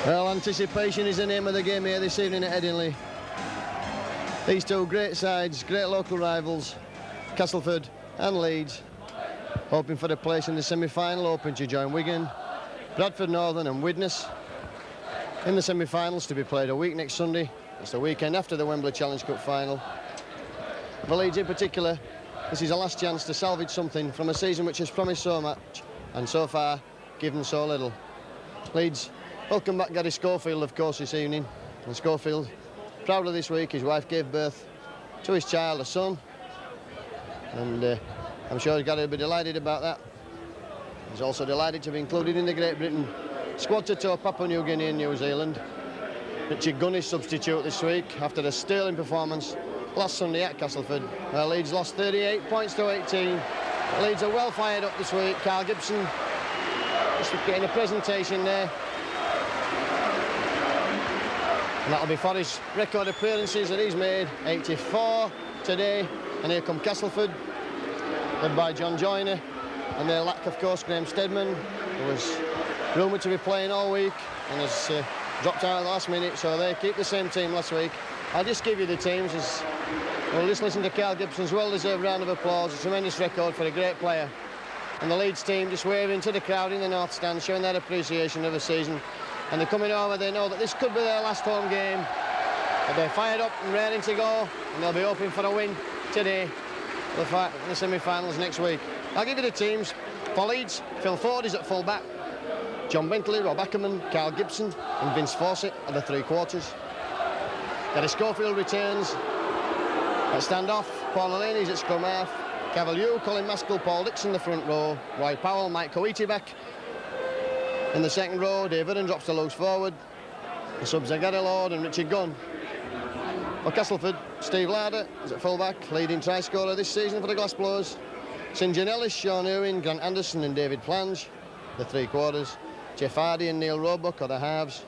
Well, anticipation is the name of the game here this evening at Headingley. These two great sides, great local rivals, Castleford and Leeds, hoping for a place in the semi-final, hoping to join Wigan, Bradford Northern and Widnes in the semi-finals to be played a week next Sunday. It's the weekend after the Wembley Challenge Cup final. For Leeds in particular, this is a last chance to salvage something from a season which has promised so much and so far given so little. Leeds welcome back Gary Schofield, of course, this evening. And Schofield, proudly this week, his wife gave birth to his child, a son. And I'm sure Gary will be delighted about that. He's also delighted to be included in the Great Britain squad to tour Papua New Guinea and New Zealand. Richard Gunn is substitute this week after a sterling performance last Sunday at Castleford, where Leeds lost 38 points to 18. Leeds are well fired up this week. Carl Gibson just getting a presentation there. And that'll be for his record appearances that he's made, 84 today. And here come Castleford, led by John Joyner. And their lack, of course, Graham Steadman, who was rumoured to be playing all week and has dropped out at the last minute, so they keep the same team last week. I'll just give you the teams as we'll just listen to Carl Gibson's well-deserved round of applause. A tremendous record for a great player. And the Leeds team just waving to the crowd in the North Stand, showing their appreciation of the season. And they're coming over, they know that this could be their last home game. But they're fired up and raring to go, and they'll be hoping for a win today in the semi-finals next week. I'll give you the teams. For Leeds, Phil Ford is at full-back. John Bentley, Rob Ackerman, Carl Gibson and Vince Fawcett are the three quarters. Gary Schofield returns at stand-off. Paul Delaney's at scrum half. Cavalier, Colin Maskell, Paul Dixon the front row. Roy Powell, Mike Coiti back. In the second row, Dave Aaron drops to loose forward. The subs are Gary Lord and Richard Gunn. For Castleford, Steve Larder is at full-back, leading try-scorer this season for the Glassblowers. St John Ellis, Sean Irwin, Grant Anderson and David Plange, the three quarters. Jeff Hardy and Neil Roebuck are the halves.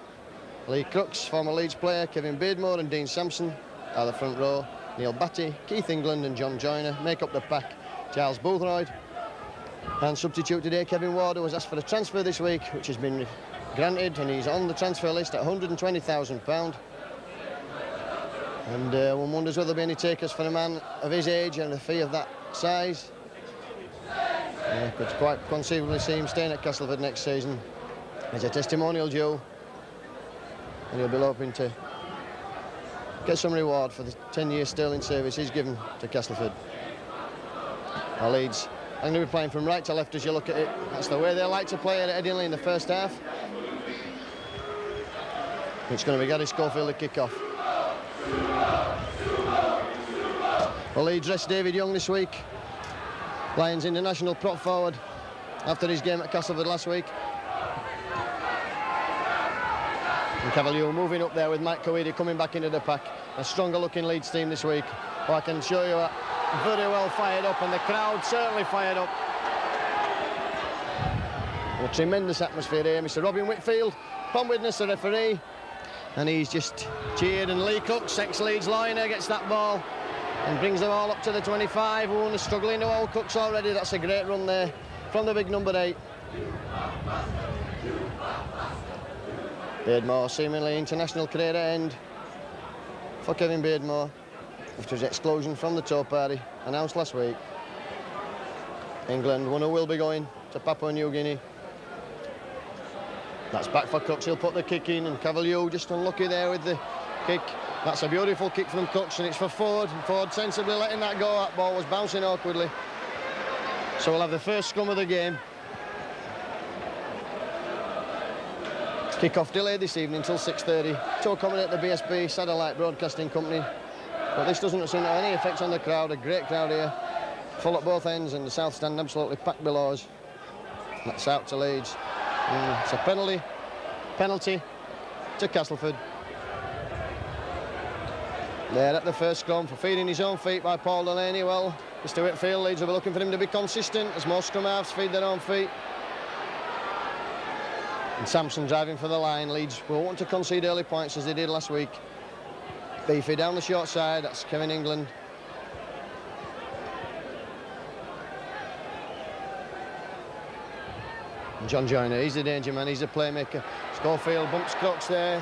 Lee Crooks, former Leeds player, Kevin Beardmore and Dean Sampson are the front row. Neil Batty, Keith England and John Joyner make up the pack. Charles Boothroyd. And substitute today, Kevin Ward, who was asked for a transfer this week, which has been granted, and he's on the transfer list at £120,000. And one wonders whether there'll be any takers for a man of his age and a fee of that size. Could quite conceivably see him staying at Castleford next season. He's a testimonial due, and he'll be hoping to get some reward for the 10-year sterling service he's given to Castleford. Our Leeds, I'm going to be playing from right to left as you look at it. That's the way they like to play it at Headingley in the first half. It's going to be Gary Schofield to kick off. Well, Leeds rest David Young this week. Lions international prop forward after his game at Castleford last week. And Cavalier moving up there with Mike Coidi coming back into the pack. A stronger looking Leeds team this week. Well, I can show you very well fired up, and the crowd certainly fired up. A tremendous atmosphere here. Mr. Robin Whitfield, Pom Widnes, the referee, and he's just cheered. And Lee Cooks, ex-Leeds liner, gets that ball and brings them all up to the 25. One is struggling to hold Cooks already. That's a great run there from the big number 8. Beardmore, seemingly international career at end for Kevin Beardmore after his exclusion from the tour party announced last week. England, one who will be going to Papua New Guinea. That's back for Cooks. He'll put the kick in, and Cavalier just unlucky there with the kick. That's a beautiful kick from Cooks, and it's for Ford. And Ford sensibly letting that go. That ball was bouncing awkwardly. So we'll have the first scrum of the game. Kick-off delayed this evening until 6:30 to accommodate the BSB Satellite Broadcasting Company. But this doesn't seem to have any effect on the crowd. A great crowd here. Full at both ends, and the South Stand absolutely packed below us. That's out to Leeds. It's a penalty to Castleford. There at the first scrum for feeding his own feet by Paul Delaney. Well, Mr. Whitfield, Leeds will be looking for him to be consistent as more scrum halves feed their own feet. And Sampson driving for the line. Leeds will want to concede early points as they did last week. Beefy down the short side, that's Kevin England. And John Joyner, he's the danger man, he's the playmaker. Schofield bumps Crooks there.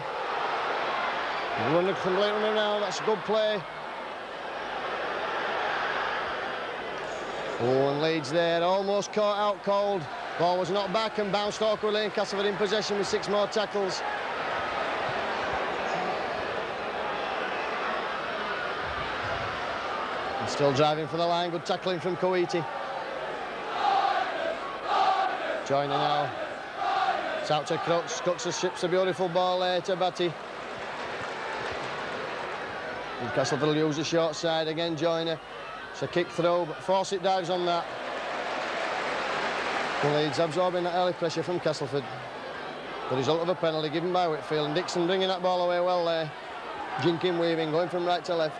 Run completely around, that's a good play. Oh, and Leeds there, almost caught out cold. Ball was knocked back and bounced awkwardly, and Castleford in possession with 6 more tackles. And still driving for the line, good tackling from Coiti. Joyner now. It's out to Crooks. Crooks ships a beautiful ball there to Batty. And Castleford will use the short side again, Joyner. It's a kick through, but Fawcett dives on that. And Leeds absorbing that early pressure from Castleford. The result of a penalty given by Whitfield, and Dixon bringing that ball away well there. Jinking, weaving, going from right to left.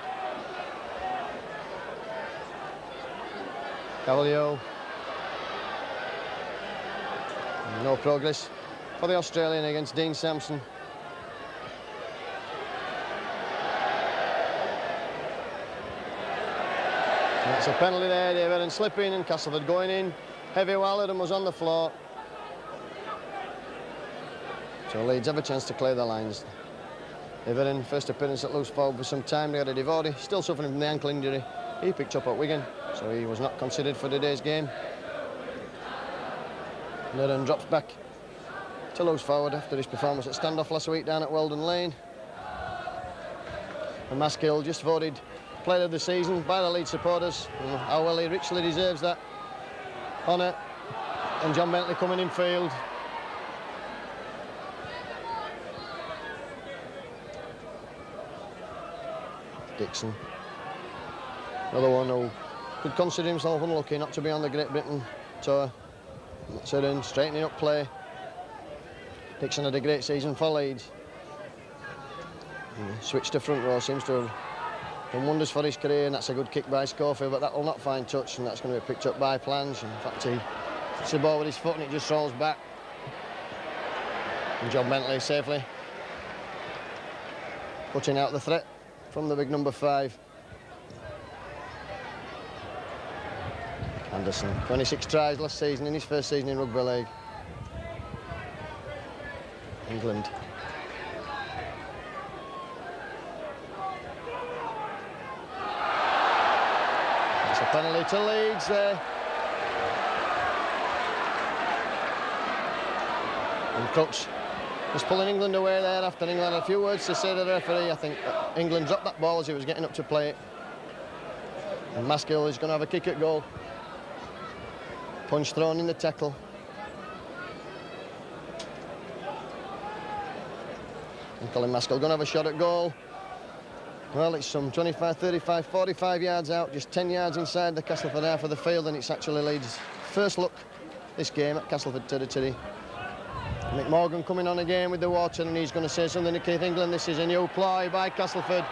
Cavalier. No progress for the Australian against Dean Sampson. That's a penalty there, David, and slipping, and Castleford going in heavy while Adam was on the floor. So Leeds have a chance to clear the lines. Everton, first appearance at loose forward for some time. They had a Devori, still suffering from the ankle injury. He picked up at Wigan, so he was not considered for today's game. Everton drops back to loose forward after his performance at standoff last week down at Weldon Lane. And Maskill just voted player of the season by the Leeds supporters. How well he richly deserves that honour. And John Bentley coming in field. Dixon. Another one who could consider himself unlucky not to be on the Great Britain tour. That's straightening up play. Dixon had a great season for Leeds. Switched to front row, seems to have done wonders for his career, and that's a good kick by Schofield, but that will not find touch, and that's going to be picked up by Plange. In fact, he hits the ball with his foot and it just rolls back. And John Bentley safely putting out the threat from the big number 5. Anderson, 26 tries last season in his first season in Rugby League. England. It's a penalty to Leeds there. And Crooks was pulling England away there after England had a few words to say to the referee. I think England dropped that ball as he was getting up to play it. And Maskill is going to have a kick at goal. Punch thrown in the tackle. And Colin Maskill going to have a shot at goal. Well, it's some 25, 35, 45 yards out, just 10 yards inside the Castleford half of the field, and it's actually Leeds' first look this game at Castleford territory. Mick Morgan coming on again with the water, and he's going to say something to Keith England. This is a new ploy by Castleford.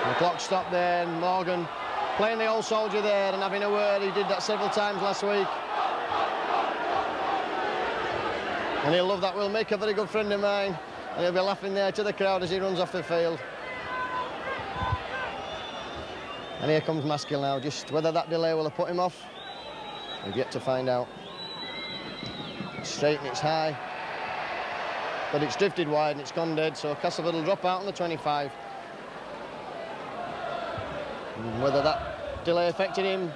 And the clock stopped there, and Morgan playing the old soldier there and having a word. He did that several times last week. And he'll love that. Will Mick, a very good friend of mine. And he'll be laughing there to the crowd as he runs off the field. And here comes Maskill now. Just whether that delay will have put him off, we've yet to find out. It's straight and it's high. But it's drifted wide and it's gone dead, so Castleford will drop out on the 25. And whether that delay affected him,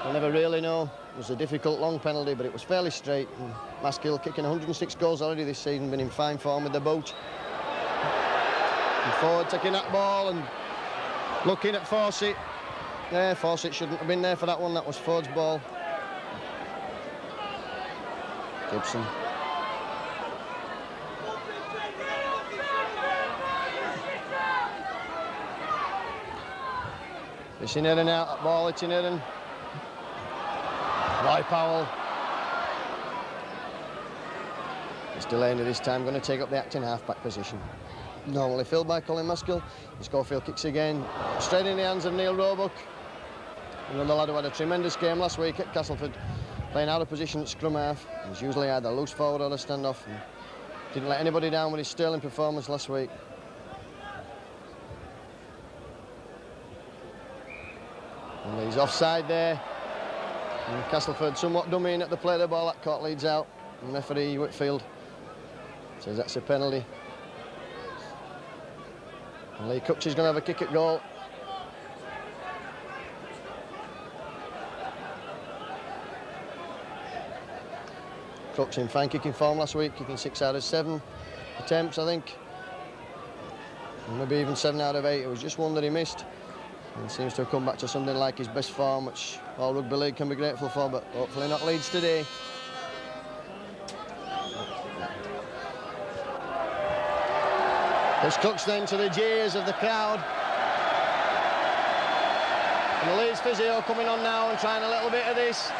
we'll never really know. It was a difficult long penalty, but it was fairly straight. And Maskill kicking 106 goals already this season, been in fine form with the boot. And Ford taking that ball and looking at Fawcett. Yeah, Fawcett shouldn't have been there for that one. That was Ford's ball. Gibson. It's in and out, that ball, it's in and Roy Powell. It's Delaney this time, going to take up the acting half-back position. Normally filled by Colin Maskill. Schofield kicks again, straight in the hands of Neil Roebuck. Another lad who had a tremendous game last week at Castleford, playing out of position at scrum half. He's usually either loose forward or a standoff, and didn't let anybody down with his sterling performance last week. And he's offside there. And Castleford somewhat dummying at the play of the ball, that caught Leeds out. And referee Whitfield says that's a penalty. And Lee Cooks is going to have a kick at goal. Crooks in fine kicking form last week, kicking 6 out of 7 attempts, I think. And maybe even 7 out of 8. It was just one that he missed. And seems to have come back to something like his best form, which all rugby league can be grateful for, but hopefully not Leeds today. There's Cooks then to the jeers of the crowd. And the Leeds physio coming on now and trying a little bit of this.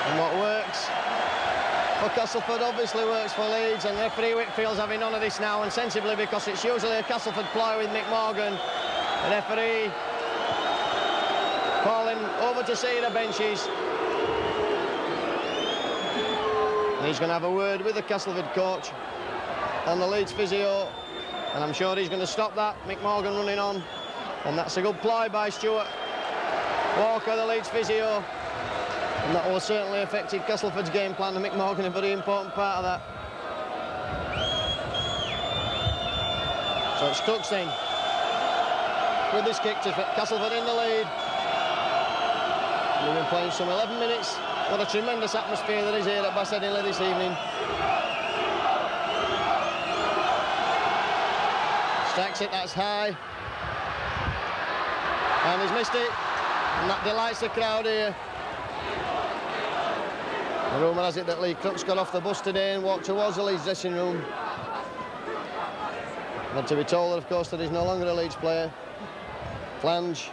And what works for Castleford obviously works for Leeds, and referee Whitfield's having none of this now, and sensibly, because it's usually a Castleford ploy with Mick Morgan. The referee calling over to see the benches. And he's going to have a word with the Castleford coach and the Leeds physio, and I'm sure he's going to stop that. Mick Morgan running on, and that's a good ploy by Stuart Walker, the Leeds physio. And that will have certainly affected Castleford's game plan, and Mick Morgan a very important part of that. So it's Cooks then with this kick to Castleford in the lead. We've been playing some 11 minutes. What a tremendous atmosphere there is here at Bass Headingley this evening. Strikes it, that's high. And he's missed it. And that delights the crowd here. The rumour has it that Lee Crooks got off the bus today and walked towards the Leeds dressing room. But to be told that, of course, that he's no longer a Leeds player. Flange.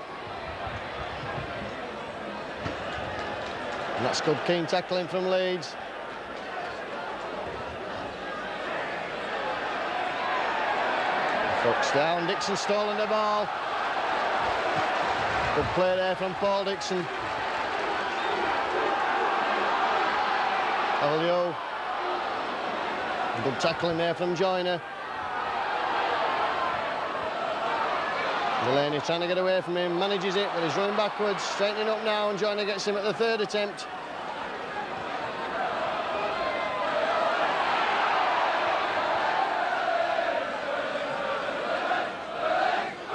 And that's good, keen tackling from Leeds. Crooks down, Dixon stalling the ball. Good play there from Paul Dixon. Elio. Good tackling there from Joyner. Delaney trying to get away from him, manages it, but he's running backwards, straightening up now, and Joyner gets him at the 3rd attempt.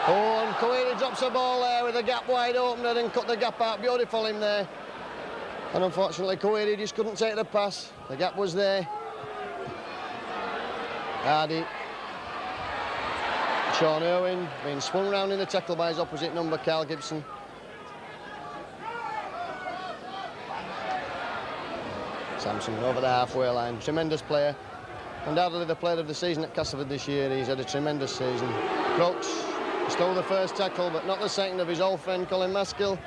Oh, and Kawiri drops the ball there with the gap wide open and then cut the gap out. Beautiful him there. And unfortunately, Kawiri just couldn't take the pass. The gap was there. Hardy. Sean Irwin being swung round in the tackle by his opposite number, Carl Gibson. Sampson over the halfway line. Tremendous player. Undoubtedly the player of the season at Castleford this year. He's had a tremendous season. Crooks stole the first tackle, but not the second, of his old friend Colin Maskill.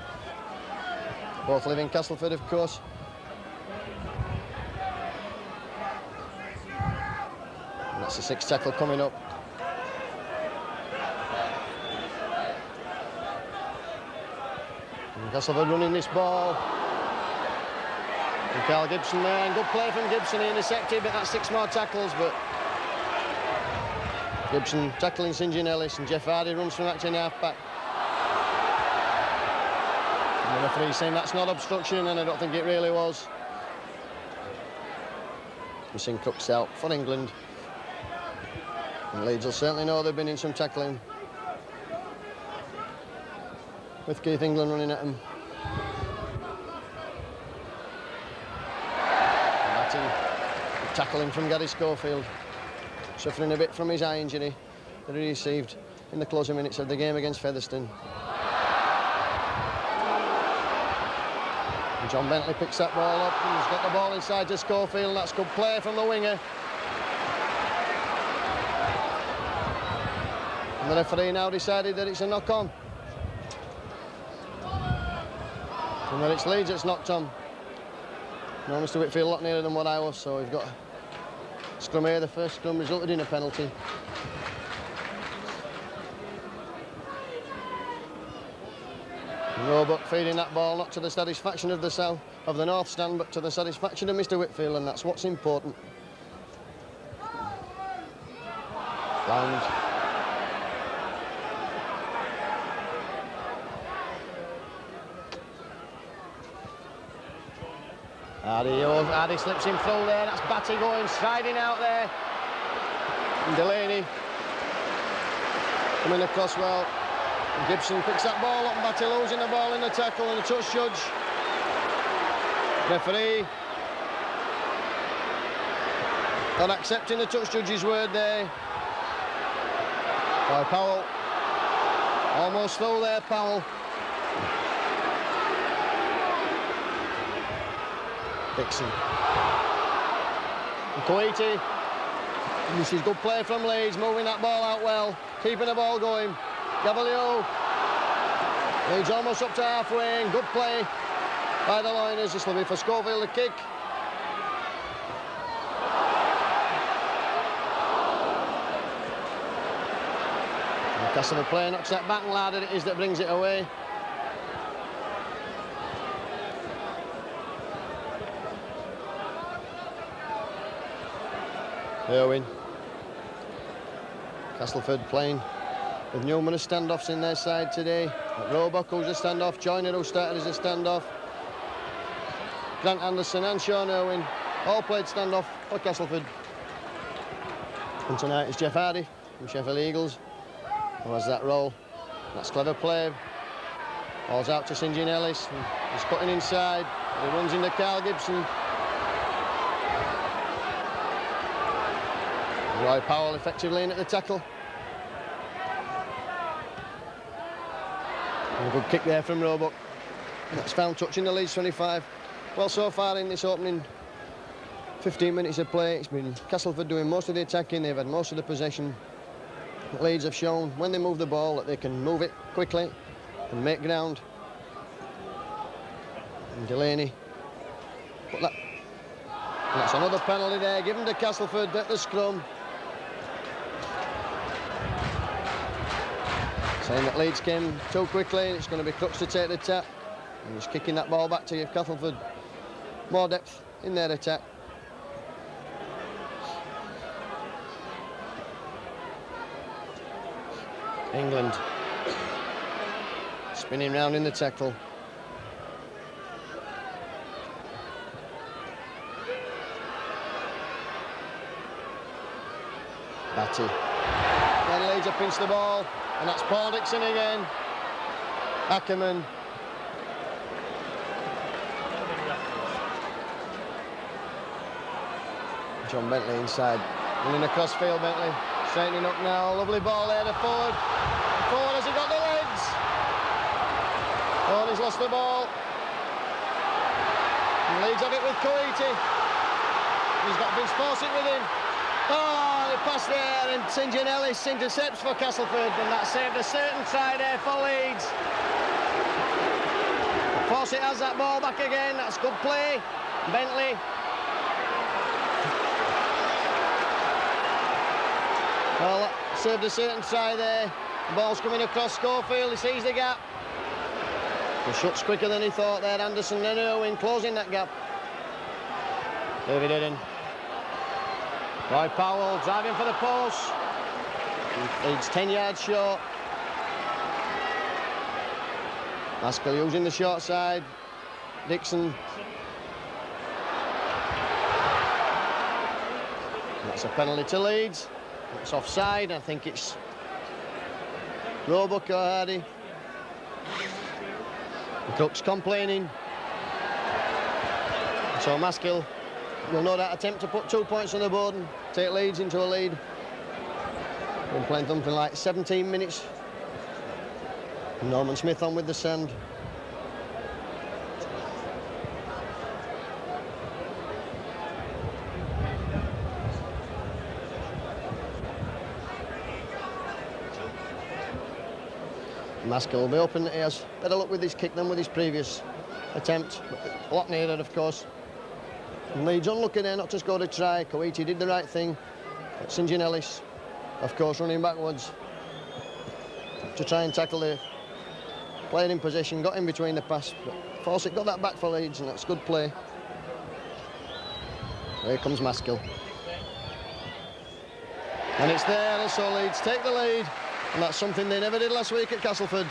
Both live in Castleford, of course. And that's the 6th tackle coming up. And Castleford running this ball. And Carl Gibson there, and good play from Gibson. He intercepted, but that's 6 more tackles, but Gibson tackling St John Ellis, and Jeff Hardy runs from action half-back. The referee saying that's not obstruction, and I don't think it really was. Missing Crooks out for England. And Leeds will certainly know they've been in some tackling. With Keith England running at them. Batting, tackling from Gary Schofield. Suffering a bit from his eye injury that he received in the closing minutes of the game against Featherstone. And John Bentley picks that ball up, and he's got the ball inside to Schofield, and that's good play from the winger. And the referee now decided that it's a knock-on. And that it's Leeds that's knocked on. No, Mr Whitfield a lot nearer than what I was, so we've got a scrum here. The first scrum resulted in a penalty. Roebuck feeding that ball not to the satisfaction of the North Stand, but to the satisfaction of Mr Whitfield, and that's what's important. Lounge. Hardy slips him through there. That's Batty going, striding out there. And Delaney coming across well. And Gibson picks that ball up and Batty losing the ball in the tackle and the touch judge. Referee not accepting the touch judge's word there. By Powell. Almost through there, Powell. Dixon. And Coiti. This is good play from Leeds, moving that ball out well, keeping the ball going. Gavalier. Leeds almost up to halfway, and good play by the Liners. This will be for Schofield, the kick. Castleford player knocks that back, and Larder it is that brings it away. Irwin. Castleford playing with numerous standoffs in their side today. Roebuck, who's a standoff. Joyner, who started as a standoff. Grant Anderson and Sean Irwin all played standoff for Castleford. And tonight is Jeff Hardy from Sheffield Eagles, who has that role. That's clever play. Ball's out to St John Ellis. He's cutting inside. He runs into Carl Gibson. Roy Powell effectively in at the tackle. And a good kick there from Roebuck. That's found touching the Leeds 25. Well, so far in this opening 15 minutes of play, it's been Castleford doing most of the attacking. They've had most of the possession. Leeds have shown when they move the ball that they can move it quickly and make ground. And Delaney. And that's another penalty there given to Castleford at the scrum. Saying that Leeds came too quickly and it's going to be Crooks to take the tap. And he's kicking that ball back to give Castleford more depth in their attack. England spinning round in the tackle. Batty. Then Leeds have pinched the ball, and that's Paul Dixon again. Ackerman. John Bentley inside. Running across field, Bentley. Straightening up now. Lovely ball there to Ford. Ford, has he got the legs? Oh, he's lost the ball. And Leeds have it with Coiti. He's got Vince Fawcett with him. Oh, the pass there, and St John Ellis intercepts for Castleford, and that saved a certain try there for Leeds. Fawcett has that ball back again. That's good play. Bentley. Well, that served a certain try there. The ball's coming across Schofield. He sees the gap. The shot's quicker than he thought there. Anderson and Irwin closing that gap. David Eden. Roy Powell driving for the post. Leeds 10 yards short. Maskell using the short side. Dixon. That's a penalty to Leeds. It's offside. I think it's Roebuck or Hardy. Cook's complaining. So Maskell will no doubt attempt to put 2 points on the board and take Leeds into a lead. Been playing something like 17 minutes. Norman Smith on with the sand. Maskell will be open. He has better luck with his kick than with his previous attempt. A lot nearer, of course. And Leeds unlucky there not to score a try. Coiti did the right thing. But St John Ellis, of course, running backwards to try and tackle the player in possession. Got in between the pass. But Fawcett got that back for Leeds, and that's good play. Here comes Maskell. And it's there, and so Leeds take the lead. And that's something they never did last week at Castleford.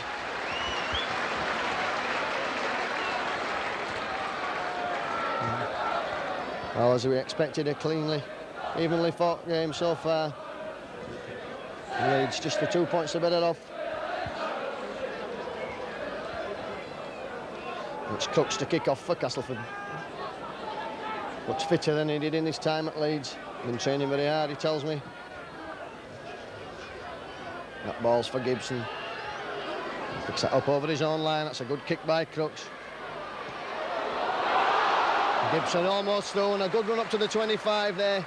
Well, as we expected, a cleanly, evenly fought game so far. Leeds just the 2 points are better off. It's Crooks to kick off for Castleford. Looks fitter than he did in his time at Leeds. Been training very hard, he tells me. That ball's for Gibson. Picks that up over his own line. That's a good kick by Crooks. Gibson almost through, and a good run up to the 25 there.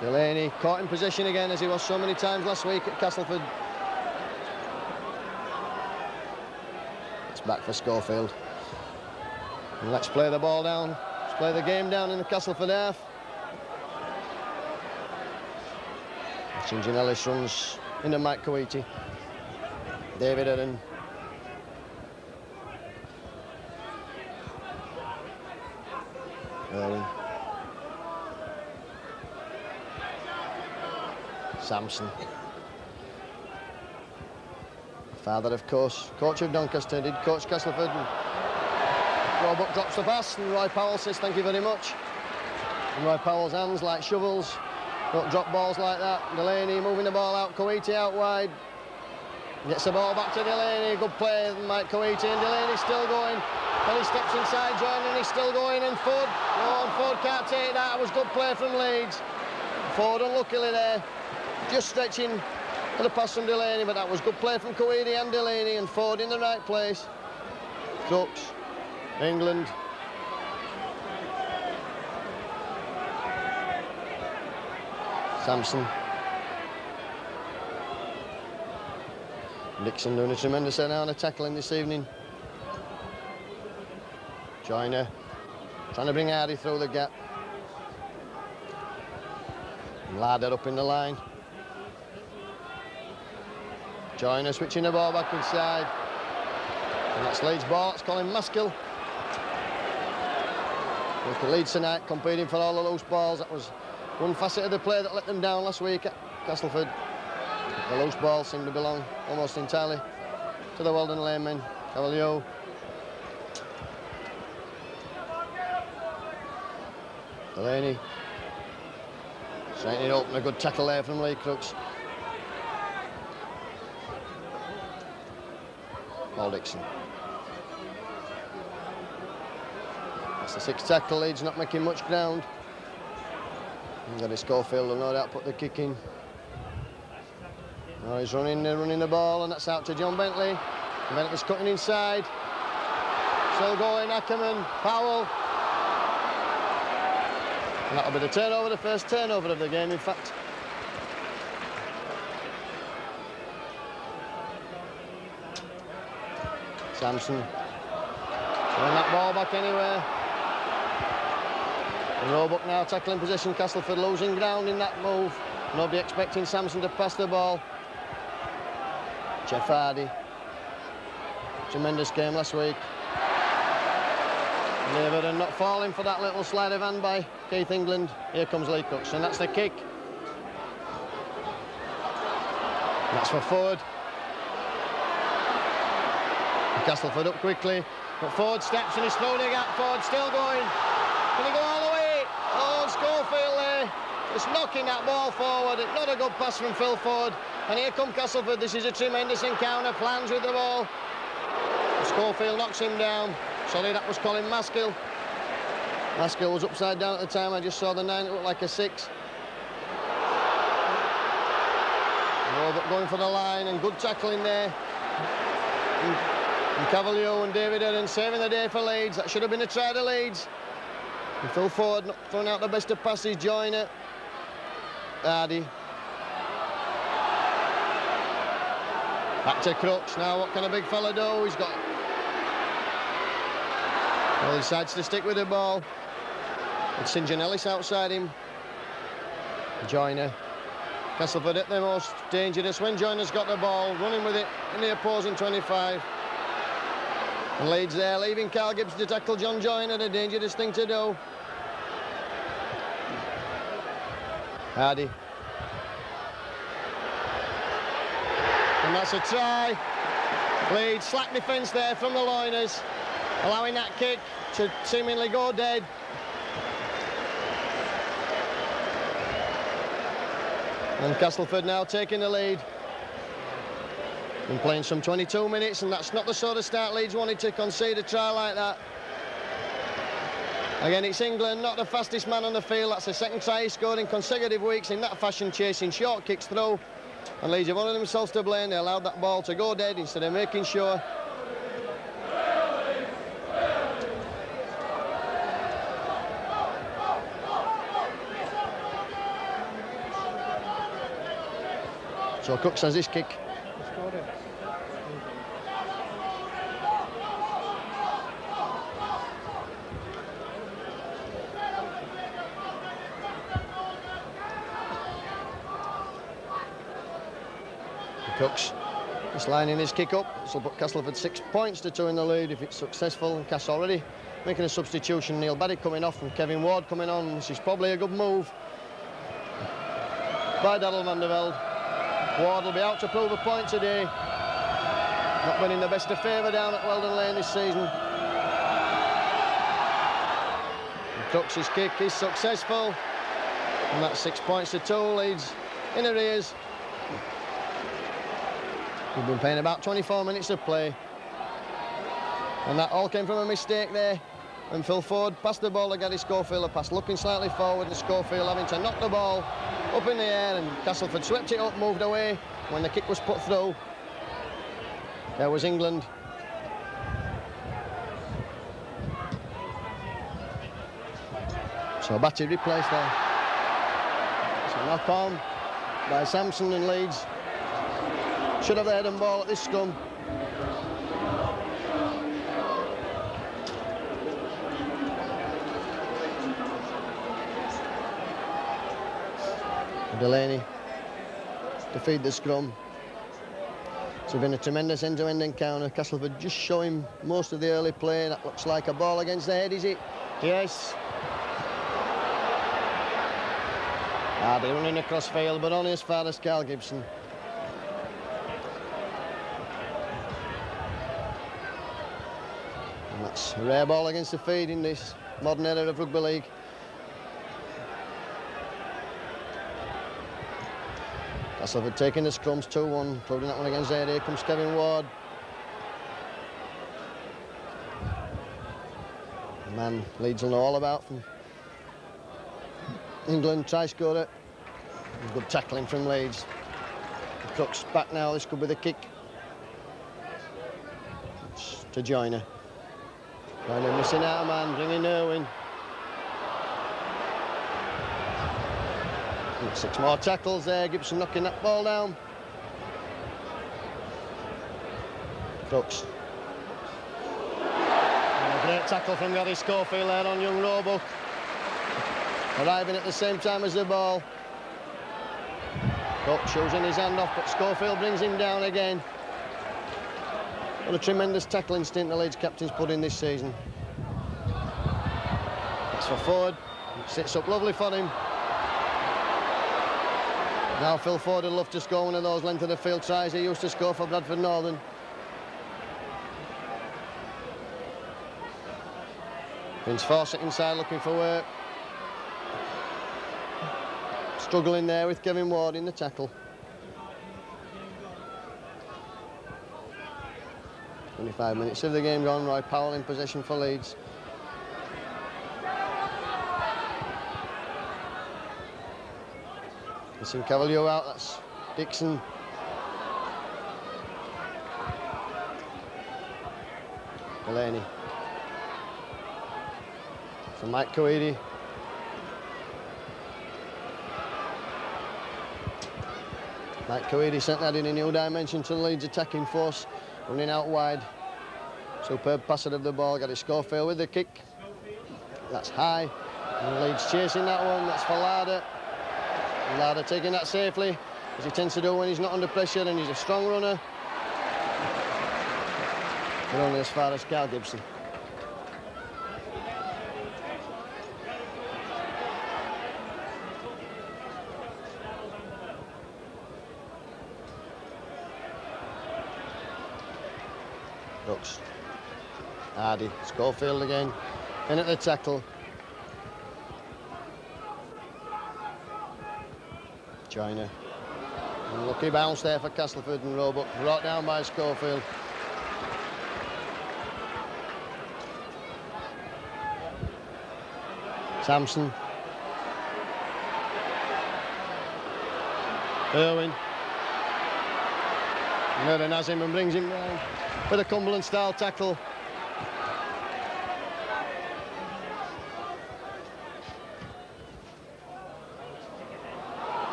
Delaney caught in possession again, as he was so many times last week at Castleford. It's back for Schofield. And let's play the ball down. Let's play the game down in the Castleford half. St. John Ellis runs into Mike Coiti. David Aaron. Erwin. Sampson. Father, of course, coach of Doncaster, did coach Castleford. Roebuck drops the pass and Roy Powell says thank you very much. And Roy Powell's hands like shovels. Don't drop balls like that. Delaney moving the ball out, Coiti out wide. Gets the ball back to Delaney, good play, Mike Coiti, and Delaney's still going. And he steps inside John and he's still going, and Ford, no, and Ford can't take that. It was good play from Leeds. Ford unluckily there, just stretching for the pass from Delaney, but that was good play from Coiti and Delaney, and Ford in the right place. Crooks, England. Sampson. Dixon doing a tremendous amount of tackling this evening. Joyner trying to bring Hardy through the gap. And Ladder up in the line. Joyner switching the ball back inside. And that's Leeds' ball, that's Colin Maskill. Look at Leeds tonight, competing for all the loose balls. That was one facet of the play that let them down last week at Castleford. The loose ball seemed to belong almost entirely to the Weldon Lane men. Cavalier. Delaney. Setting it open, a good tackle there from Lee Crooks. Paul Dixon. That's the sixth tackle, Leeds not making much ground. Got his Schofield will no doubt put the kick in. Oh, he's running the ball, and that's out to John Bentley. And Bentley's cutting inside. Still going, Ackerman, Powell. And that'll be the turnover, the first turnover of the game, in fact. Sampson. Throwing that ball back anywhere. And Roebuck now tackling possession. Castleford losing ground in that move. Nobody expecting Sampson to pass the ball. Jeff Hardy. Tremendous game last week. David and not falling for that little sleight of hand by Keith England. Here comes Lee Crooks, and that's the kick. And that's for Ford. And Castleford up quickly, but Ford steps and he's thrown it at Ford, still going. Can he go all the way? Oh, Schofield there, just knocking that ball forward. Not a good pass from Phil Ford. And here come Castleford. This is a tremendous encounter. Plans with the ball. Schofield knocks him down. Sorry, that was Colin Maskill. Maskill was upside down at the time. I just saw the 9. It looked like a 6. Robert going for the line, and good tackling there. And Cavalier and David Aaron saving the day for Leeds. That should have been a try to Leeds. And Phil Ford not throwing out the best of passes. Joyner. Hardy. Back to Crooks. Now what can a big fella do? He's got... Well, he decides to stick with the ball. It's St. John Ellis outside him. Joyner. Castleford at the most dangerous when Joyner's got the ball, running with it in the opposing 25. And Leeds there, leaving Carl Gibbs to tackle John Joyner, a dangerous thing to do. Hardy. And that's a try. Leeds, slack defence there from the Loiners. allowing that kick to seemingly go dead. And Castleford now taking the lead. Been playing some 22 minutes, and that's not the sort of start Leeds wanted to concede a try like that. Again, it's England, not the fastest man on the field. That's the second try he scored in consecutive weeks in that fashion, chasing short kicks through. And Leeds have only themselves to blame. They allowed that ball to go dead instead of making sure. So Cooks has his kick. Cooks just lining his kick up. This will put Castleford 6 points to 2 in the lead if it's successful. And Cass already making a substitution. Neil Baddy coming off and Kevin Ward coming on. This is probably a good move by Daryl van der Velde. Ward will be out to prove a point today. Not been in the best of favour down at Weldon Lane this season. And Cooks' kick is successful. And that's 6 points to 2. Leeds in arrears. We've been playing about 24 minutes of play. And that all came from a mistake there. And Phil Ford passed the ball to Gary Schofield, a pass looking slightly forward, and Schofield having to knock the ball up in the air, and Castleford swept it up, moved away. When the kick was put through, there was England. So Batty replaced there. So knock on by Sampson, and Leeds should have the head and ball at this scrum. Delaney to feed the scrum. It's been a tremendous end-to-end encounter. Castleford just showing most of the early play. That looks like a ball against the head, is it? Yes. They're running across field, but only as far as Carl Gibson. And that's a rare ball against the feed in this modern era of rugby league. Castleford taking the scrums 2-1, including that one against Air. Here comes Kevin Ward. The man Leeds will know all about from England, try scorer. Good tackling from Leeds. Cooks back now, this could be the kick. It's to Joyner. Joyner missing out a man, bringing Irwin. 6 more tackles there, Gibson knocking that ball down. Crooks. And a great tackle from Gary Schofield there on young Roebuck. Arriving at the same time as the ball. Crooks choosing his hand off, but Schofield brings him down again. What a tremendous tackling stint the Leeds captain's put in this season. That's for Ford. It sits up lovely for him. Now Phil Ford would love to score one of those length of the field tries he used to score for Bradford Northern. Vince Fawcett inside looking for work. Struggling there with Kevin Ward in the tackle. 25 minutes of the game gone. Roy Powell in possession for Leeds. Missing Cavalier out, that's Dixon. Delaney. For Mike Coady. Mike Coady sent that in a new dimension to the Leeds attacking force, running out wide. Superb passer of the ball, got his Schofield with the kick. That's high, and Leeds chasing that one, that's for Larder. Larder taking that safely, as he tends to do when he's not under pressure, and he's a strong runner. But only as far as Carl Gibson. Brooks. Hardy, Schofield again, in at the tackle. Joyner. Lucky bounce there for Castleford, and Roebuck brought down by Schofield. Sampson. Irwin. Murden has him and brings him round with a Cumberland style tackle.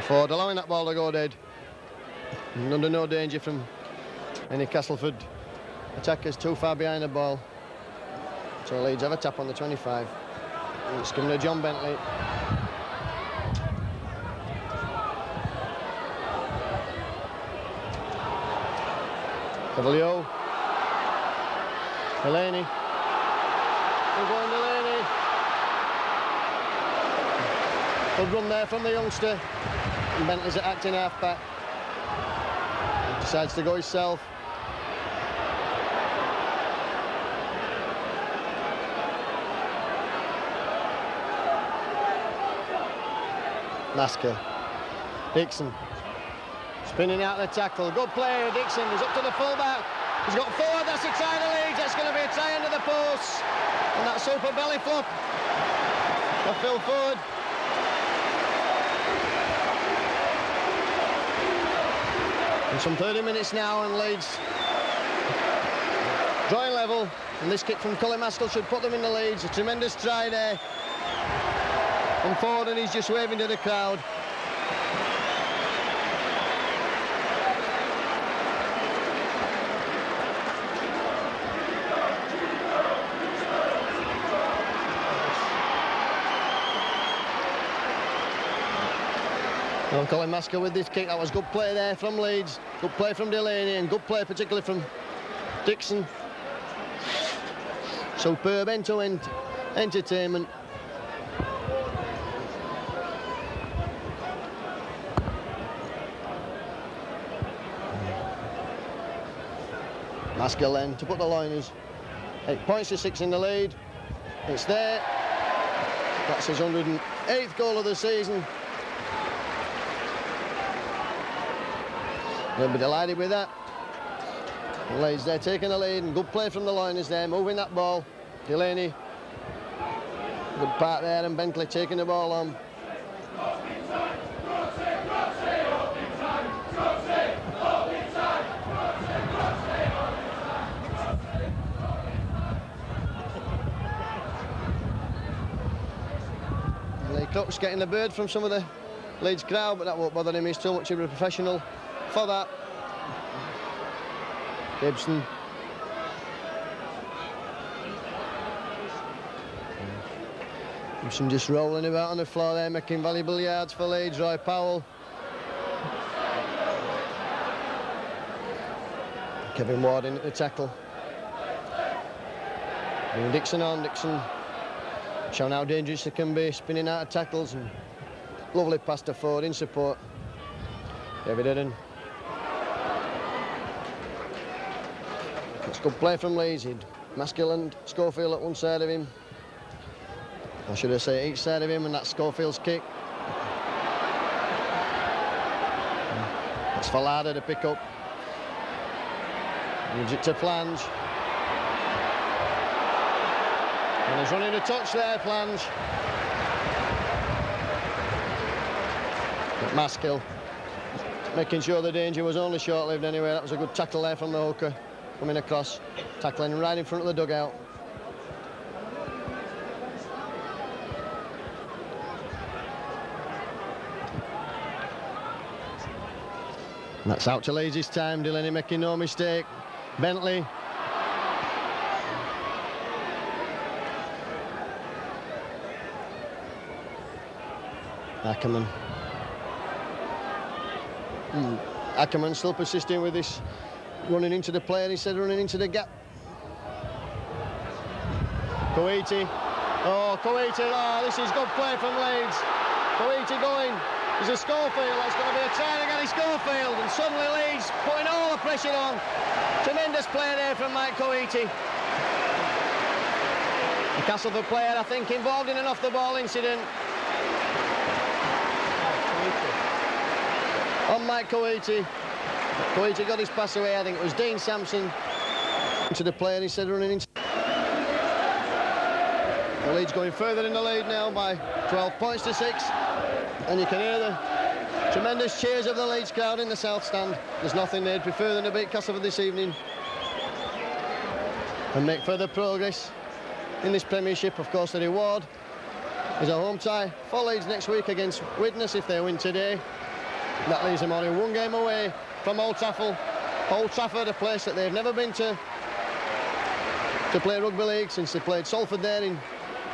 Ford allowing that ball to go dead, and under no danger from any Castleford attackers too far behind the ball. So Leeds have a tap on the 25. And it's given to John Bentley. Cavalier. Delaney. We're going Delaney. Good run there from the youngster. And Bentley's at acting half-back. He decides to go himself. Masker. Dixon. Spinning out the tackle. Good play, Dixon. He's up to the full-back. He's got forward. That's a tie to Leeds. That's going to be a tie under the post. And that super belly flop for Phil Ford. And some 30 minutes now, and Leeds drawing level. And this kick from Colin Maskell should put them in the lead. A tremendous try there. And Ford, and he's just waving to the crowd. Well, Colin Maskell with this kick. That was good play there from Leeds. Good play from Delaney, and good play particularly from Dixon. Superb end-to-end entertainment. Maskell then to put the liners. 8 points to 6 in the lead. It's there. That's his 108th goal of the season. He'll be delighted with that. And Leeds there taking the lead, and good play from the liners there, moving that ball. Delaney, good part there, and Bentley taking the ball on. Lee Cook's getting the bird from some of the Leeds crowd, but that won't bother him. He's too much of a professional for that. Gibson. Gibson just rolling about on the floor there, making valuable yards for Leeds. Roy Powell. Kevin Ward in at the tackle. Bringing Dixon on. Dixon showing how dangerous it can be, spinning out of tackles, and lovely pass to Ford in support. David Eden. That's good play from Leeds. Maskell and Schofield at one side of him. I should have said each side of him, and that's Schofield's kick. That's for Larder to pick up. Gives it to Flange. And he's running a touch there, Flange. But Maskell making sure the danger was only short-lived anyway. That was a good tackle there from the hooker. Coming across, tackling right in front of the dugout. And that's out to Leeds this time. Delaney making no mistake. Bentley. Ackerman. Ackerman still persisting with this, running into the player instead of running into the gap. Coiti. Oh, Coiti. Oh, this is good play from Leeds. Coiti going. There's a Schofield. That's going to be a try again. He scores. Schofield, and suddenly Leeds putting all the pressure on. Tremendous play there from Mike Coiti. The Castleford player, I think, involved in an off-the-ball incident. On Mike Coiti. Coiti got his pass away. I think it was Dean Sampson. To the player instead of running into. The Leeds going further in the lead now by 12 points to 6. And you can hear the tremendous cheers of the Leeds crowd in the south stand. There's nothing they'd prefer than to beat Castleford this evening and make further progress in this Premiership. Of course, the reward is a home tie for Leeds next week against Widnes if they win today. That leaves them only one game away from Old Trafford. Old Trafford, a place that they've never been to play rugby league since they played Salford there in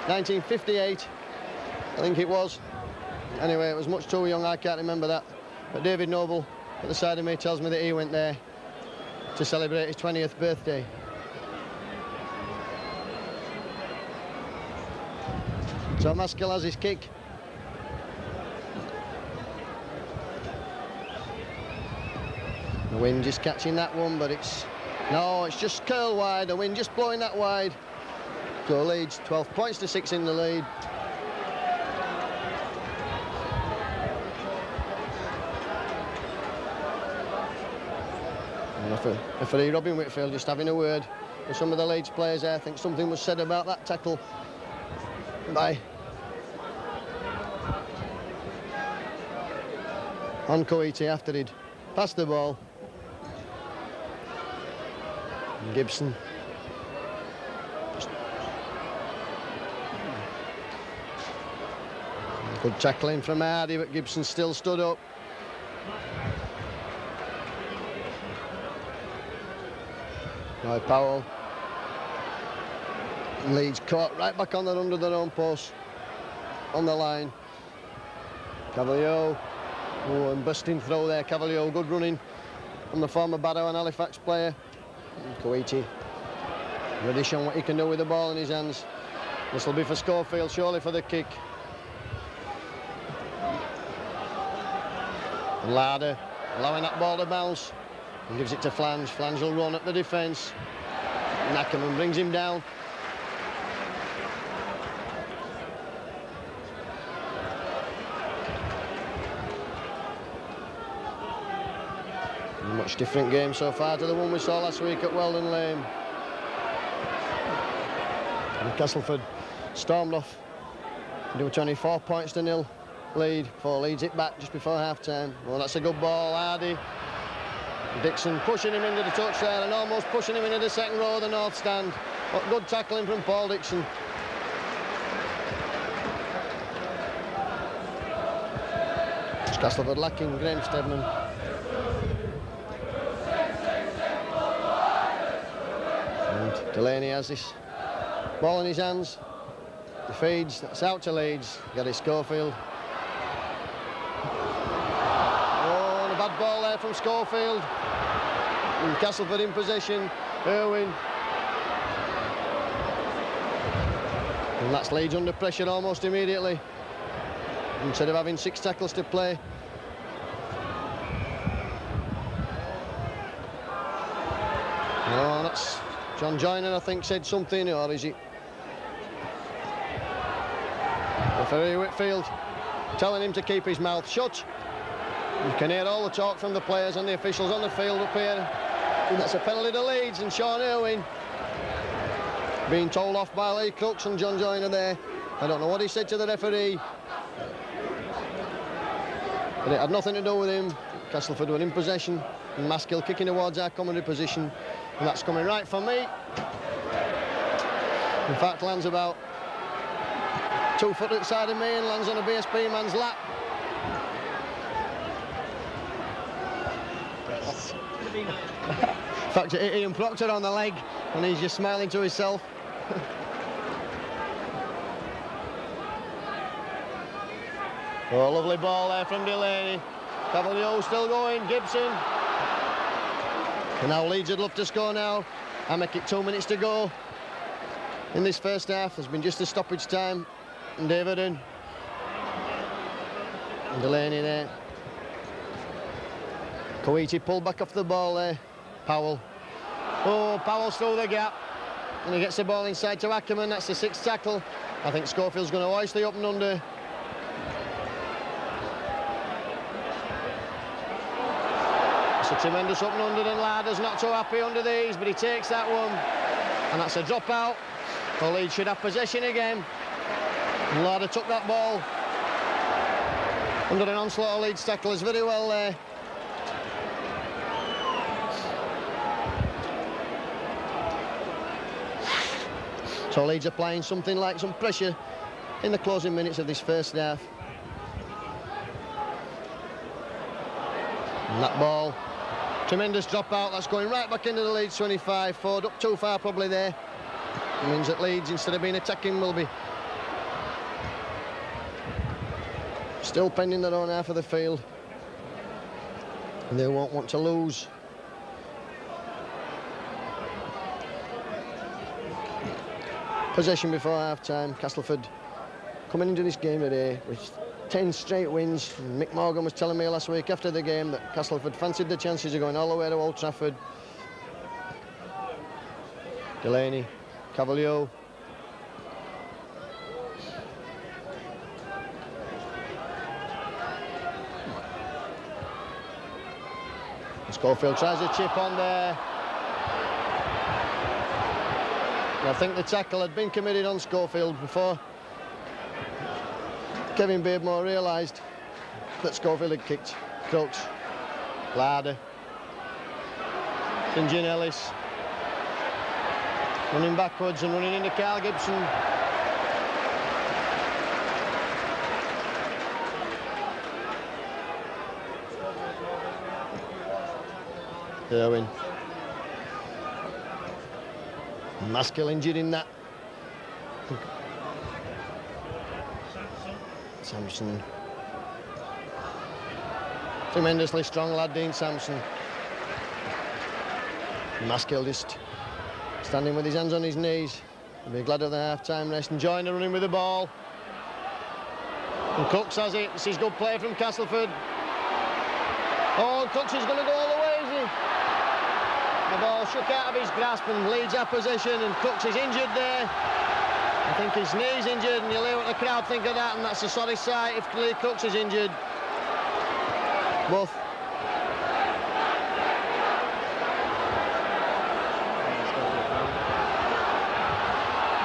1958, I think it was. Anyway, it was much too young, I can't remember that. But David Noble at the side of me tells me that he went there to celebrate his 20th birthday. So Maskell has his kick. The wind just catching that one, but it's just curl wide. The wind just blowing that wide. So Leeds 12 points to 6 in the lead. And referee Robin Whitfield just having a word with some of the Leeds players there. I think something was said about that tackle by on Coiti after he'd passed the ball. And Gibson good tackling from Hardy, but Gibson still stood up. Now Powell. Leeds caught right back on there under their own post. On the line. Cavalier. Oh, and busting throw there. Cavalier, good running from the former Barrow and Halifax player. And Coiti. Ready showing what he can do with the ball in his hands. This will be for Schofield, surely for the kick. And Larder allowing that ball to bounce. And gives it to Flange. Flange will run at the defence. Ackerman brings him down. A much different game so far to the one we saw last week at Weldon Lane. And Castleford stormed off into a 24 points to 0 lead before Leeds it back just before half-time. Well, that's a good ball, Hardy. Dixon pushing him into the touch there and almost pushing him into the second row of the north stand. But good tackling from Paul Dixon. It's Castleford lacking Graham Stedman. And Delaney has this ball in his hands. He feeds, that's out to Leeds. Got it Schofield. Oh, and a bad ball there from Schofield. And Castleford in possession. Irwin. And that's Leeds under pressure almost immediately. Instead of having 6 tackles to play. Oh, that's John Joyner, I think, said something, or is it? Referee Whitfield telling him to keep his mouth shut. You can hear all the talk from the players and the officials on the field up here. And that's a penalty to Leeds, and Sean Irwin being told off by Lee Crooks and John Joyner there. I don't know what he said to the referee, but it had nothing to do with him. Castleford were in possession, and Maskell kicking towards our commentary position, and that's coming right for me. In fact, lands about 2 foot outside of me and lands on a BSP man's lap. In fact, Ian Proctor on the leg, and he's just smiling to himself. Oh, lovely ball there from Delaney. Cavalier still going, Gibson. And now Leeds would love to score now. I make it 2 minutes to go in this first half. There's been just a stoppage time. And Davidson. And Delaney there. Coiti pulled back off the ball there. Powell. Oh, Powell's through the gap. And he gets the ball inside to Ackerman. That's the 6th tackle. I think Schofield's going to hoist the up and under. It's a tremendous up and under, and Larder's not so happy under these, but he takes that one. And that's a dropout. The Leeds should have possession again. And Larder took that ball under an onslaught of Leeds tacklers very well there. So Leeds applying something like some pressure in the closing minutes of this first half. And that ball, tremendous dropout, that's going right back into the Leeds 25. Ford up too far probably there. It means that Leeds, instead of being attacking, will be still pending their own half of the field. And they won't want to lose. Possession before half-time. Castleford coming into this game today with 10 straight wins. And Mick Morgan was telling me last week after the game that Castleford fancied the chances of going all the way to Old Trafford. Delaney, Cavalier. Schofield tries a chip on there. I think the tackle had been committed on Schofield before Kevin Beardmore realised that Schofield had kicked. Crooks, Larder, St. John Ellis, running backwards and running into Carl Gibson. Irwin. Maskell injured in that. Sampson. Tremendously strong lad, Dean Sampson. Maskell just standing with his hands on his knees. He'll be glad of the half-time rest. And Joyner running with the ball. And Cooks has it. This is good play from Castleford. Oh, Cooks is going to go all the way, is he? The ball shook out of his grasp and Leeds have possession, and Cooks is injured there. I think his knee's injured, and you'll hear what the crowd think of that, and that's a sorry sight if Lee Cooks is injured. Both.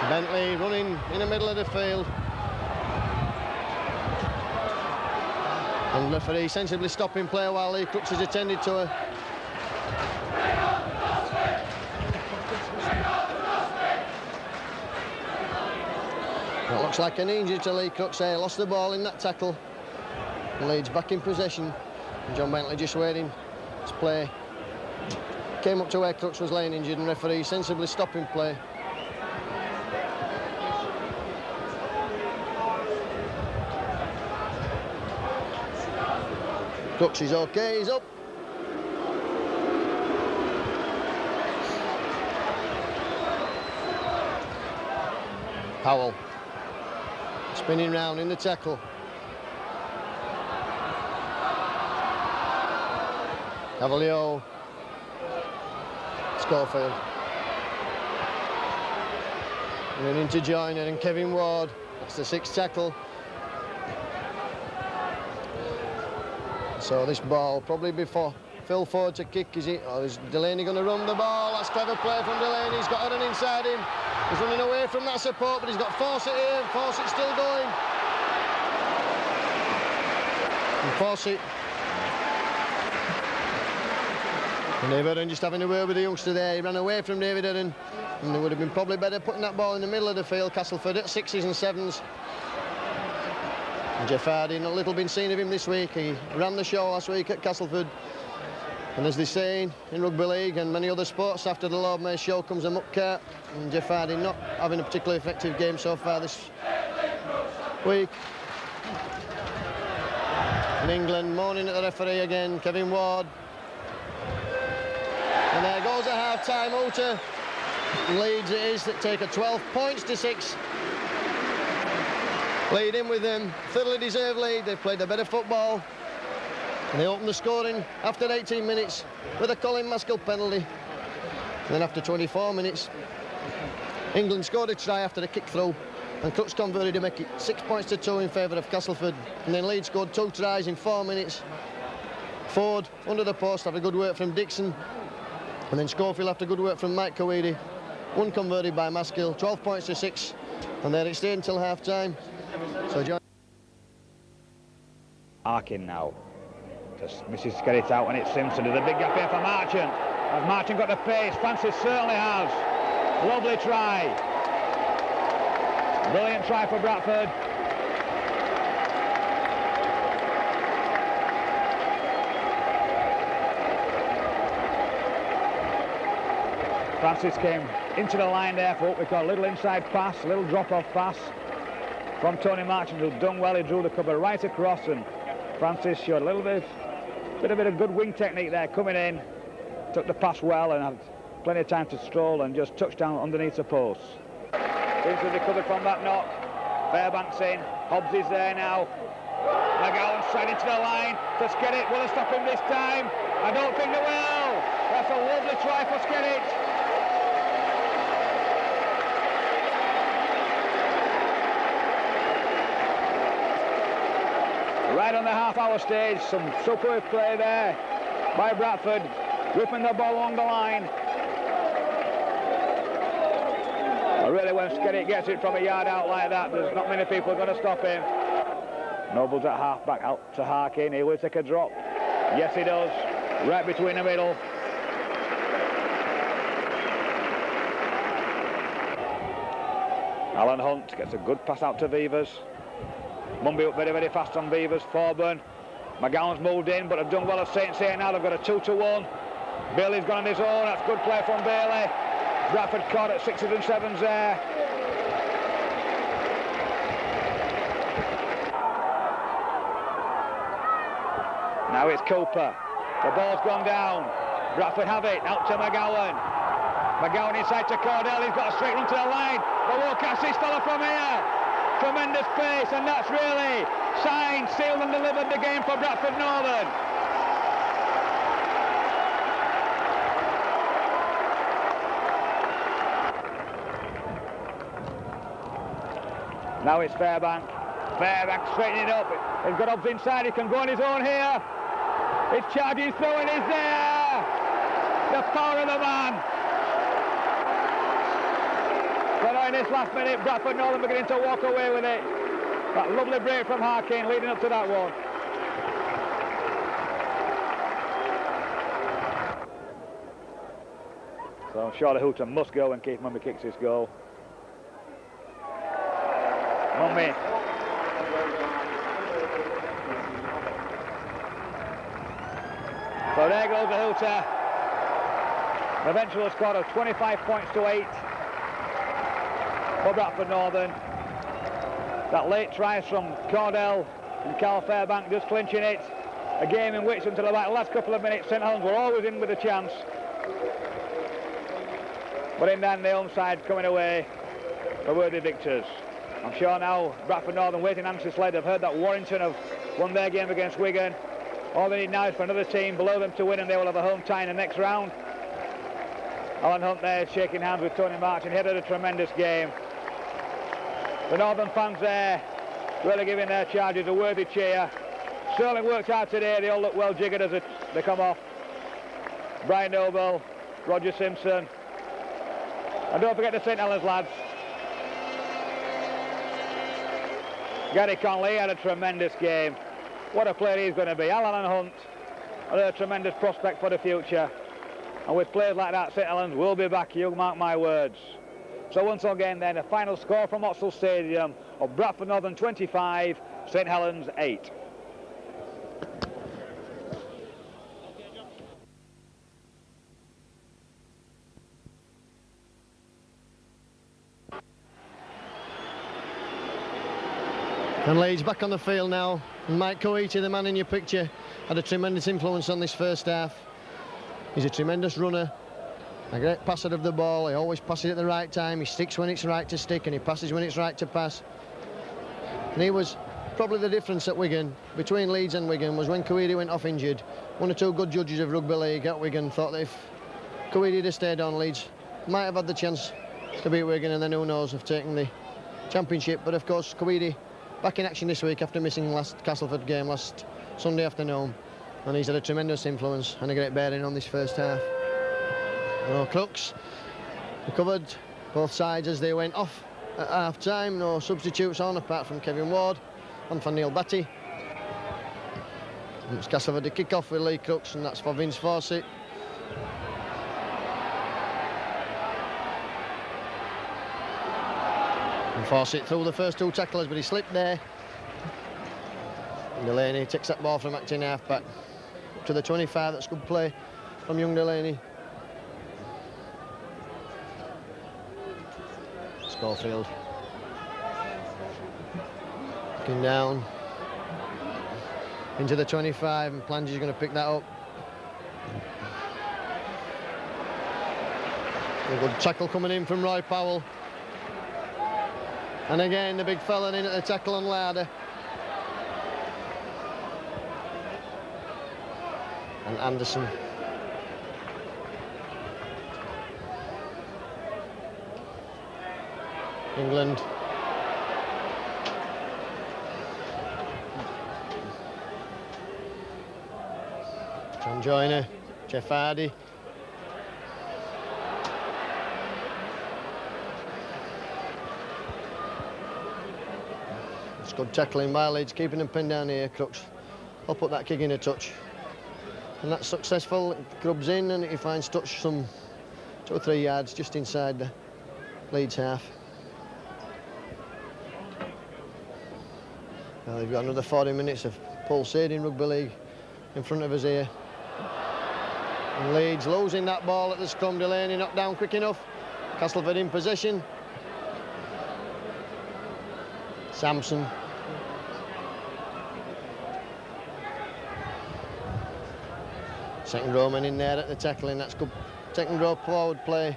Bentley running in the middle of the field. And referee sensibly stopping play while Lee Cooks is attended to her. That looks like an injury to Lee Cooks here. Lost the ball in that tackle. Leeds back in possession. And John Bentley just waiting to play. Came up to where Cooks was laying injured, and referee sensibly stopping play. Cooks is okay, he's up. Powell. Spinning round in the tackle. Cavalier. Schofield. And into Joyner and Kevin Ward. That's the 6th tackle. So this ball probably before Phil Ford to kick, is it? Or is Delaney going to run the ball? That's clever play from Delaney. He's got Aaron inside him. He's running away from that support, but he's got Fawcett here. Fawcett's still going. And Fawcett. And David Aaron just having a word with the youngster there. He ran away from David Aaron. And they would have been probably better putting that ball in the middle of the field. Castleford at 6s and 7s. And Jeff Hardy, not little been seen of him this week. He ran the show last week at Castleford. And as they say in rugby league and many other sports, after the Lord Mayor's show comes a muck cart. And Jeff Hardy not having a particularly effective game so far this week. In England, moaning at the referee again, Kevin Ward. And there goes a half-time outer. Leeds it is that take a 12 points to 6. Lead in with them, thoroughly deserved lead. They've played a better football. And they opened the scoring after 18 minutes with a Colin Maskell penalty. And then after 24 minutes, England scored a try after a kick through, and Crooks converted to make it 6 points to 2 in favour of Castleford. And then Leeds scored 2 tries in 4 minutes. Ford under the post after good work from Dixon, and then Schofield after good work from Mike Coweedy. 1 converted by Maskell, 12 points to 6, and there it stayed until half time. So John Harkin now just misses to get it out, and it's Simpson. There's a big gap here for Marchant. Has Marchant got the pace? Francis certainly has. Lovely try. Brilliant try for Bradford. Francis came into the line there for what we call a little inside pass, a little drop-off pass from Tony Marchant, who'd done well. He drew the cover right across, and Francis showed a little bit of good wing technique there, coming in, took the pass well and had plenty of time to stroll and just touched down underneath the post. Simpson recovered from that knock. Fairbank's in. Hobbs is there now. McGowan straight into the line to Skerritt. Will they stop him this time? I don't think they will. That's a lovely try for Skerritt. Right on the half-hour stage, some superb play there by Bradford, whipping the ball along the line. Really, when Skerritt gets it from a yard out like that, there's not many people going to stop him. Nobles at half-back out to Harkin. He will take a drop. Yes, he does. Right between the middle. Alan Hunt gets a good pass out to Beavers. Mumby up very, very fast on Beavers. Forburn. McGowan's moved in, but have done well at St. Cyr now. They've got a 2-1. Bailey's gone on his own. That's good play from Bailey. Bradford caught at 6s and 7s there. Now it's Cooper. The ball's gone down. Bradford have it. Out to McGowan. McGowan inside to Cordell. He's got a straight run to the line. But won't catch this fella from here. Tremendous pace, and that's really signed, sealed and delivered the game for Bradford Northern. Now it's Fairbank. Fairbank straightening it up. He's got Hobbs inside. He can go on his own here. It's charging through and he's there. The power of the man. But in this last minute, Bradford Northern beginning to walk away with it. That lovely break from Harkin leading up to that one. So Charlie Hooter must go when Keith Mumby kicks his goal. Mumby. So there goes the Hooter. An eventual score of 25 points to 8 for Bradford Northern. That late tries from Cordell and Carl Fairbank just clinching it. A game in which until about the last couple of minutes St Helens were always in with a chance. But in the end, the home side coming away for worthy victors. I'm sure now Bradford Northern waiting anxiously sled. They've heard that Warrington have won their game against Wigan. All they need now is for another team below them to win, and they will have a home tie in the next round. Alan Hunt there shaking hands with Tony Marchant. He had a tremendous game. The Northern fans there really giving their charges a worthy cheer. Certainly worked hard today. They all look well jiggered as they come off. Brian Noble, Roger Simpson. And don't forget the St Helens lads. Gary Conley had a tremendous game. What a player he's going to be. Alan Hunt, a tremendous prospect for the future. And with players like that, St Helens will be back, you mark my words. So once again then, the final score from Oxford Stadium of Bradford Northern 25, St Helens 8. And Leeds back on the field now. And Mike Coeity, the man in your picture, had a tremendous influence on this first half. He's a tremendous runner, a great passer of the ball. He always passes at the right time. He sticks when it's right to stick, and he passes when it's right to pass. And he was probably the difference at Wigan, between Leeds and Wigan, was when Coeedy went off injured. One or two good judges of rugby league at Wigan thought that if Coeedy had stayed on, Leeds might have had the chance to beat Wigan, and then who knows, of taking the championship. But of course, Coeedy back in action this week after missing last Castleford game last Sunday afternoon, and he's had a tremendous influence and a great bearing on this first half. No Crooks recovered both sides as they went off at half time. No substitutes on apart from Kevin Ward and for Neil Batty. And it's Castleford to kick off with Lee Crooks, and that's for Vince Fawcett. And Fawcett threw the first two tacklers, but he slipped there. And Delaney takes that ball from acting half-back to the 25. That's good play from young Delaney. Schofield looking down into the 25, and Plange is going to pick that up. A good tackle coming in from Roy Powell, and again the big fella in at the tackle on Larder. And Anderson. England. John Joyner, Jeff Hardy. It's good tackling by Leeds, keeping them pinned down here. Crooks, I'll put that kick in a touch. And that's successful. It grubs in and he finds touch some 2 or 3 yards just inside the Leeds half. Well, they've got another 40 minutes of pulsating rugby league in front of us here. And Leeds losing that ball at the scrum. Delaney knocked down quick enough. Castleford in possession. Sampson. Second row man in there at the tackling. That's good second row forward play.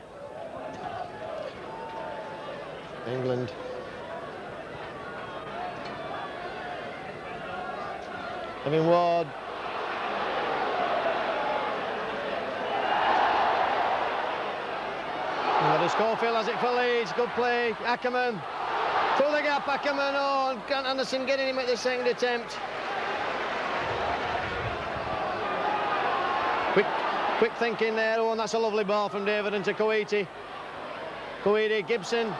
England. Kevin Ward. Schofield has it for Leeds. Good play. Ackerman. Through the gap, Ackerman. Oh, and Grant Anderson getting him at the second attempt. Quick thinking there. Oh, and that's a lovely ball from David into Coeedy. Coeedy, Gibson.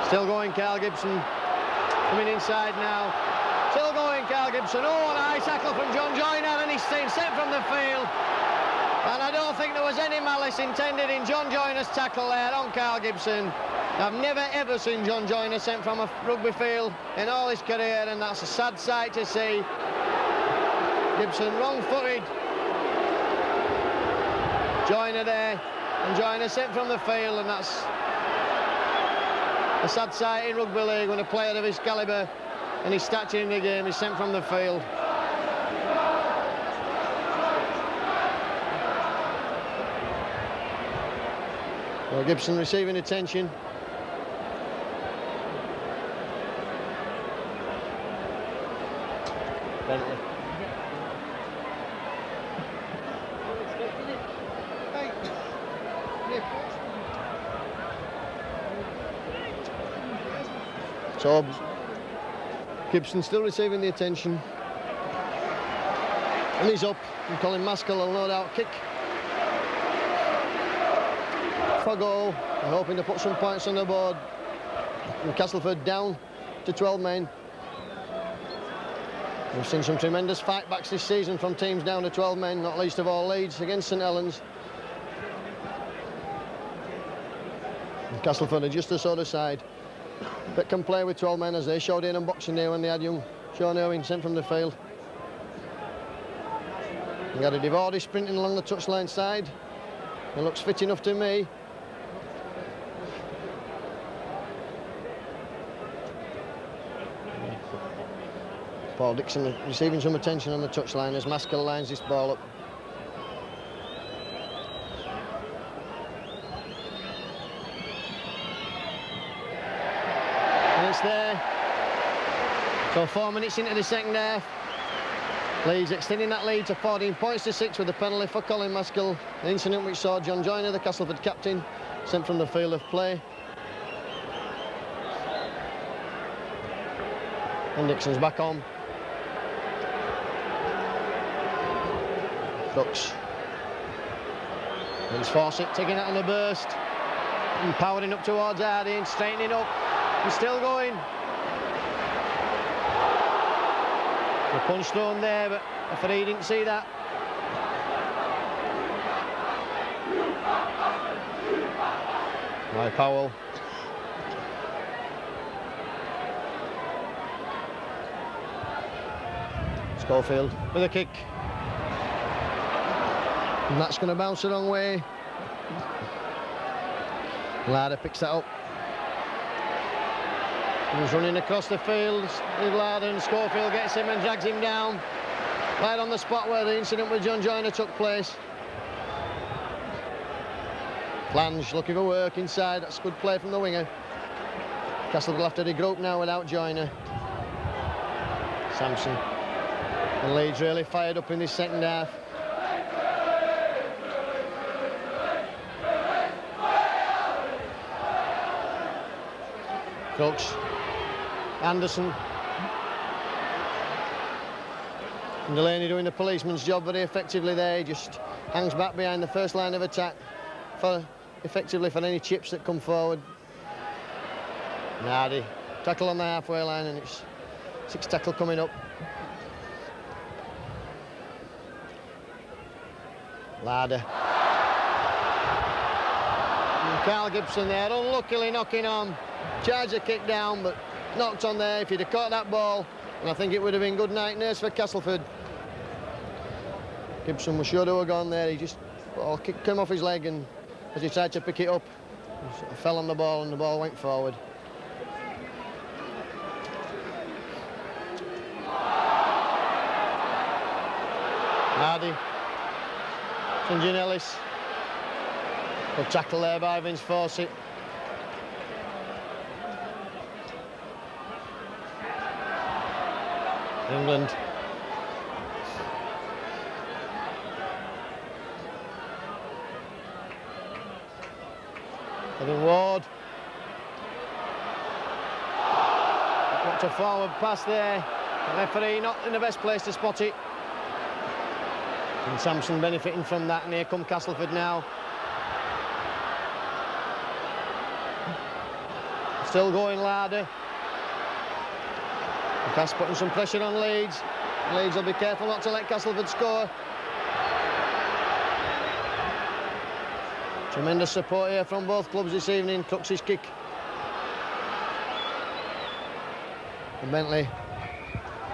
Still going, Carl Gibson. Coming inside now. Still going, Carl Gibson. Oh, and a high tackle from John Joyner, and he's sent from the field. And I don't think there was any malice intended in John Joyner's tackle there on Carl Gibson. I've never ever seen John Joyner sent from a rugby field in all his career, and that's a sad sight to see. Gibson wrong-footed. Joyner there, and Joyner sent from the field, and that's a sad sight in rugby league when a player of his calibre and his stature in the game is sent from the field. Well, Gibson receiving attention. Bentley. So Gibson still receiving the attention. And he's up, and Colin Maskell will no doubt kick for goal. They're hoping to put some points on the board. And Castleford down to 12 men. We've seen some tremendous fight backs this season from teams down to 12 men, not least of all Leeds against St Helens. And Castleford are just the sort of side that can play with 12 men, as they showed in on Boxing Day when they had young Sean Irwin sent from the field. You got a Divordi sprinting along the touchline side. It looks fit enough to me. Paul Dixon receiving some attention on the touchline as Maskell lines this ball up. And it's there. So 4 minutes into the second half. Leeds extending that lead to 14 points to 6 with a penalty for Colin Maskell. The incident which saw John Joyner, the Castleford captain, sent from the field of play. And Dixon's back on. Crooks. Here's Fawcett taking it on the burst. And powering up towards Hardy and straightening up. He's still going. The punch thrown there, but the referee didn't see that. Roy Powell. Schofield with a kick. And that's going to bounce the wrong way. Larder picks that up. He's running across the field with Larder, and Schofield gets him and drags him down. Right on the spot where the incident with John Joyner took place. Flange looking for work inside. That's good play from the winger. Castle will have to regroup now without Joyner. Sampson. And Leeds really fired up in this second half. Crooks. Anderson. And Delaney doing the policeman's job very effectively there. He just hangs back behind the first line of attack effectively for any chips that come forward. Nardi. Tackle on the halfway line, and it's 6 tackle coming up. Larder. And Carl Gibson there, unluckily knocking on. Charged a kick down, but knocked on there. If he'd have caught that ball, and I think it would have been good night nurse for Castleford. Gibson was sure to have gone there. He just kick came off his leg, and as he tried to pick it up, he sort of fell on the ball, and the ball went forward. Hardy. St. John Ellis. Good tackle there by Vince Fawcett. England. Kevin Ward. Got a forward pass there. The referee not in the best place to spot it. And Sampson benefiting from that, and here come Castleford now. Still going Larder. Cass putting some pressure on Leeds. Leeds will be careful not to let Castleford score. Tremendous support here from both clubs this evening. Crooks' kick. And Bentley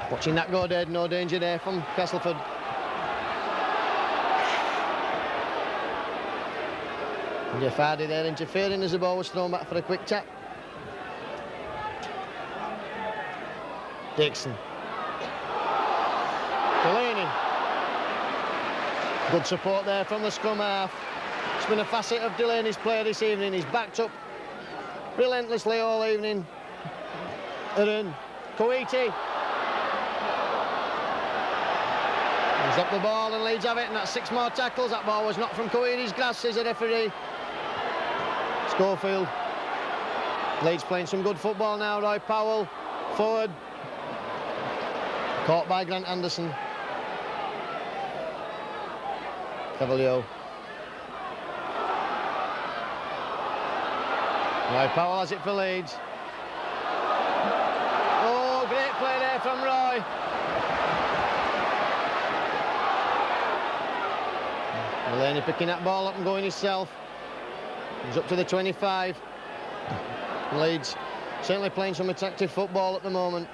watching that go dead. No danger there from Castleford. And Jeff Hardy there interfering as the ball was thrown back for a quick tap. Dixon. Delaney. Good support there from the scrum half. It's been a facet of Delaney's play this evening. He's backed up relentlessly all evening. Aaron Coiti. He's up the ball, and Leeds have it, and that's 6 more tackles. That ball was not from Coiti's grasp, says the referee. Schofield. Leeds playing some good football now. Roy Powell forward. Caught by Grant Anderson. Cavalier. Roy Powell has it for Leeds. Oh, great play there from Roy. Delaney picking that ball up and going himself. He's up to the 25. Leeds certainly playing some attractive football at the moment.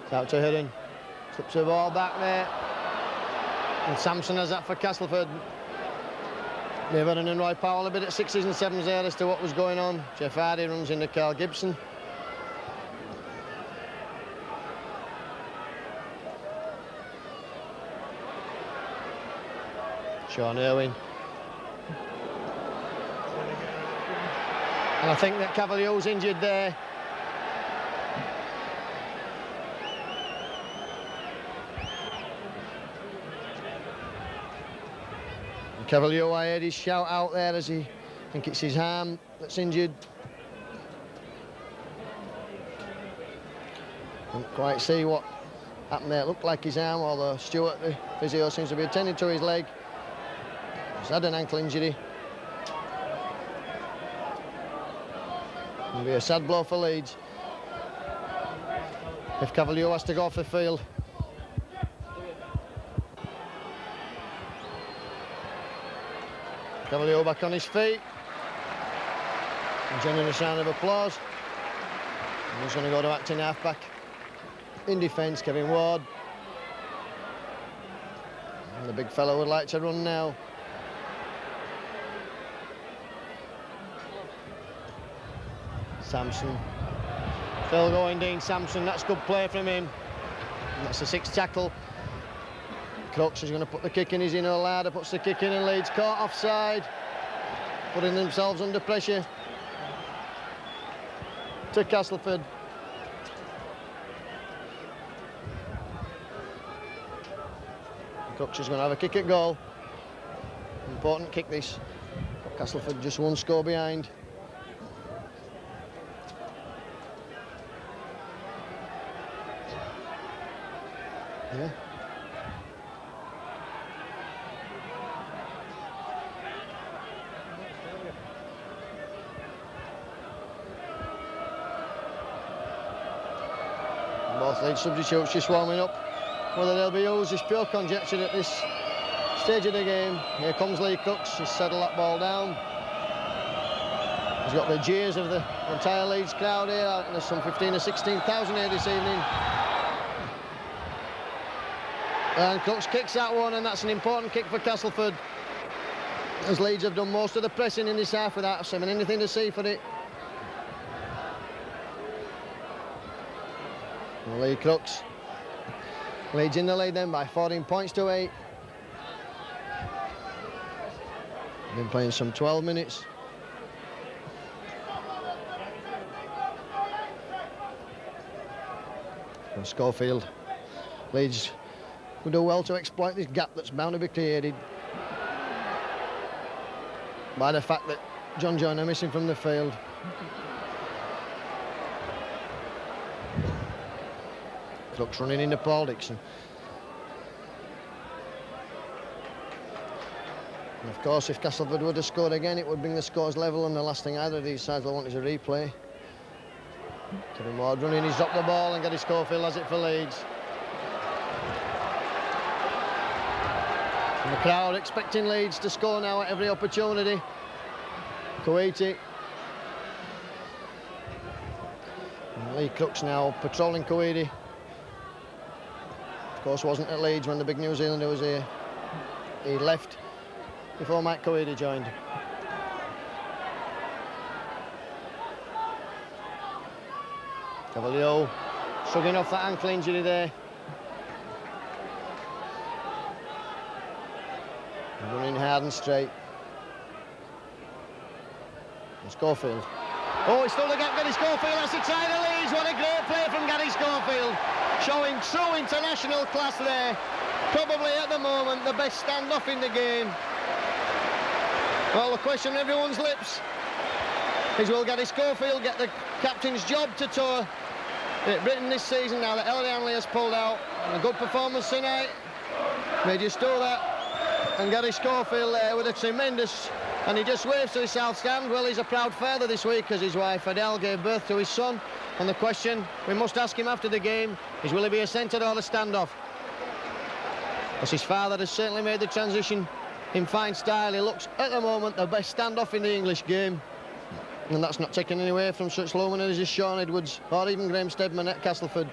It's out to Hidden. Slips the ball back there. And Sampson has that for Castleford. Bevan and Roy Powell a bit at 6s and 7s there as to what was going on. Jeff Hardy runs into Carl Gibson. Sean Irwin. And I think that Cavalier's injured there. Cavalier, I heard his shout out there as I think it's his arm that's injured. Couldn't quite see what happened there. It looked like his arm, although Stuart, the physio, seems to be attending to his leg. He's had an ankle injury. It'll be a sad blow for Leeds if Cavalier has to go off the field. Cavalier back on his feet. A generous round of applause. And he's going to go to acting half-back. In defence, Kevin Ward. And the big fellow would like to run now. Sampson. Still going, Dean Sampson. That's good play from him. And that's the 6th tackle. Crooks is going to put the kick in. He's in. O'Larda puts the kick in and Leeds caught offside. Putting themselves under pressure. To Castleford. Crooks is going to have a kick at goal. Important kick this. But Castleford just one score behind. Yeah. Both Leeds substitutes just warming up. Whether they'll be used is pure conjecture at this stage of the game. Here comes Lee Crooks. He's settled that ball down. He's got the jeers of the entire Leeds crowd here. And there's some 15 or 16,000 here this evening. And Crooks kicks that one, and that's an important kick for Castleford, as Leeds have done most of the pressing in this half without having anything to see for it. And Lee Crooks. Leeds in the lead then by 14 points to 8. Been playing some 12 minutes. And Schofield. Leeds will do well to exploit this gap that's bound to be created by the fact that John Joyner missing from the field. Crooks running into Paul Dixon. And of course, if Castleford would have scored again, it would bring the scores level, and the last thing either of these sides will want is a replay. Kevin Ward running, he's dropped the ball, and Gary Schofield has it for Leeds. And the crowd expecting Leeds to score now at every opportunity. Coiti. And Lee Crooks now patrolling Coiti. Of course, wasn't at Leeds when the big New Zealander was here. He left before Mike Coiti joined. Cavalier shrugging off that ankle injury there. Running hard and straight. And Schofield. Oh, he's still the gap, Gary Schofield has to try the Leeds. What a great play from Gary Schofield. Showing true international class there. Probably at the moment the best standoff in the game. Well, the question on everyone's lips is, will Gary Schofield get the captain's job to tour at Britain this season now that Ellery Hanley has pulled out? A good performance tonight. Made you store that. And Gary Schofield there with a tremendous, and he just waves to his south stand. Well, he's a proud father this week as his wife Adele gave birth to his son. And the question we must ask him after the game is, will he be a centre or a standoff? As his father has certainly made the transition in fine style. He looks at the moment the best standoff in the English game, and that's not taken any away from such luminaries as Sean Edwards or even Graham Steadman at Castleford.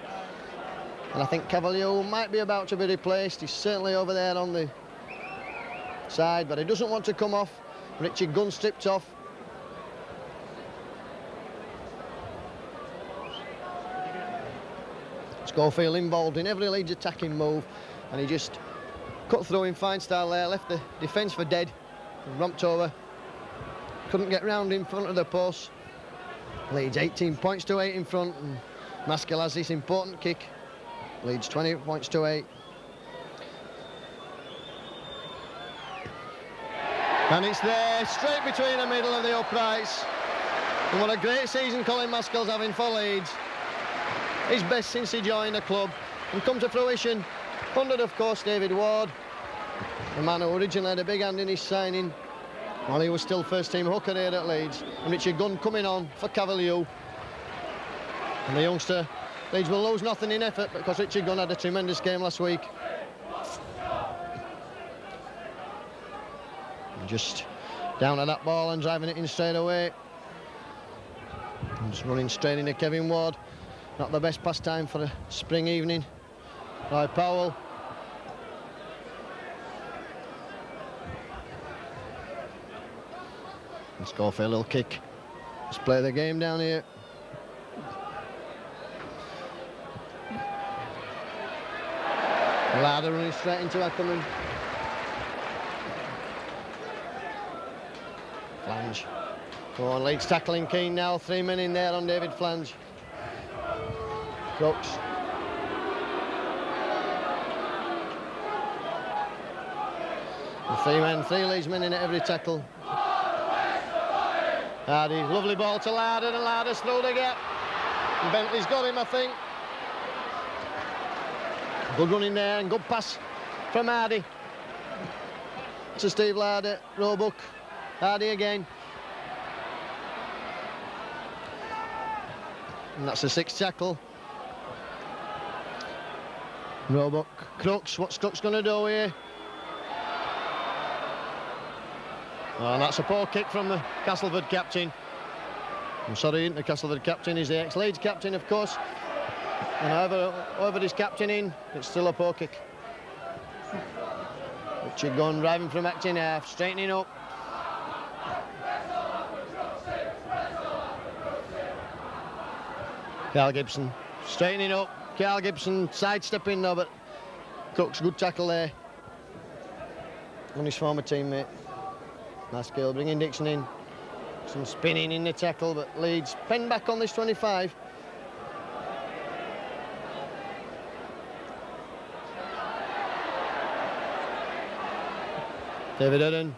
And I think Cavalier might be about to be replaced. He's certainly over there on the side, but he doesn't want to come off. Richie Gunn stripped off. Schofield involved in every Leeds attacking move, and he just cut through in fine style there, left the defence for dead, and romped over. Couldn't get round in front of the post. Leeds 18 points to 8 in front, and Maskell has this important kick. Leeds 20 points to 8. And it's there, straight between the middle of the uprights. And what a great season Colin Maskell's having for Leeds. His best since he joined the club. And come to fruition, under, of course, David Ward, the man who originally had a big hand in his signing while he was still first-team hooker here at Leeds. And Richard Gunn coming on for Cavalier. And the youngster, Leeds will lose nothing in effort because Richard Gunn had a tremendous game last week. And just down at that ball and driving it in straight away. And just running straight into Kevin Ward. Not the best pastime for a spring evening. Roy Powell. Let's go for a little kick. Let's play the game down here. Ladder running straight into Ackerman. Flange. Go on, Leeds tackling keen now. 3 men in there on David Flange. Crooks. And 3 Leeds men in at every tackle. Hardy, lovely ball to Larder, and Larder's through the gap. And Bentley's got him, I think. Good run in there and good pass from Hardy to Steve Larder. Roebuck, Hardy again. And that's the 6th tackle. Roebuck, Crooks, what's Crooks going to do here? Oh, and that's a poor kick from the Castleford captain. I'm sorry, the Castleford captain is the ex-Leeds captain, of course. And however he's captaining, it's still a poor kick. Richard Gunn driving from acting half, straightening up. Carl Gibson straightening up. Carl Gibson sidestepping though, but Cook's good tackle there on his former teammate. Maskell bringing Dixon in. Some spinning in the tackle, but Leeds pen back on this 25. David Udden.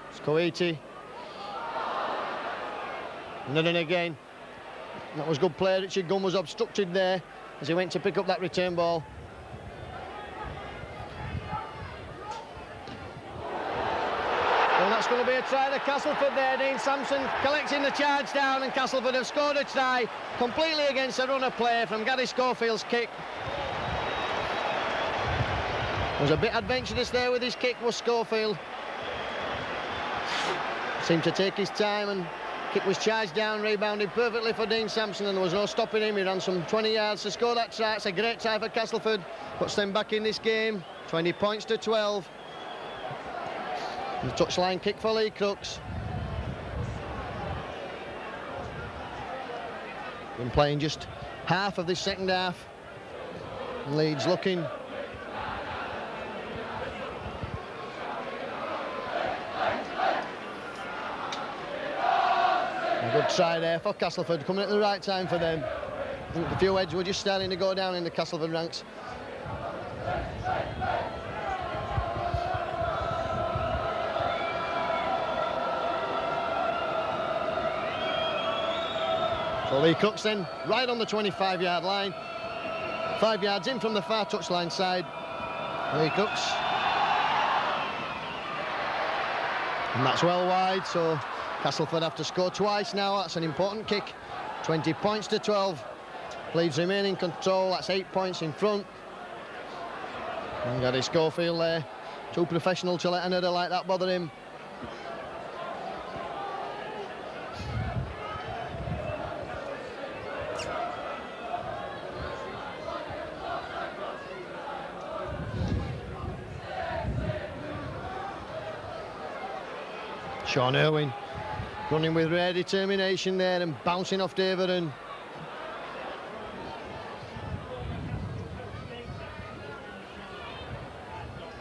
It's Coiti. Udden again. That was good play. Richard Gunn was obstructed there as he went to pick up that return ball. And that's going to be a try to Castleford there. Dean Sampson collecting the charge down, and Castleford have scored a try completely against a run of play from Gary Schofield's kick. Was a bit adventurous there with his kick, was Schofield. Seemed to take his time, and kick was charged down, rebounded perfectly for Dean Sampson, and there was no stopping him. He ran some 20 yards to score that try. It's a great try for Castleford. Puts them back in this game, 20 points to 12. And the touchline kick for Lee Crooks. Been playing just half of this second half. Leeds looking. A good try there for Castleford, coming at the right time for them. I think a few heads were just starting to go down in the Castleford ranks. So Lee Crooks then, right on the 25-yard line. 5 yards in from the far touchline side. Lee Crooks. And that's well wide, so Castleford have to score twice now. That's an important kick. 20 points to 12. Leeds remain in control. That's 8 points in front. And Gary Schofield there. Too professional to let another like that bother him. Sean Irwin running with rare determination there and bouncing off David. And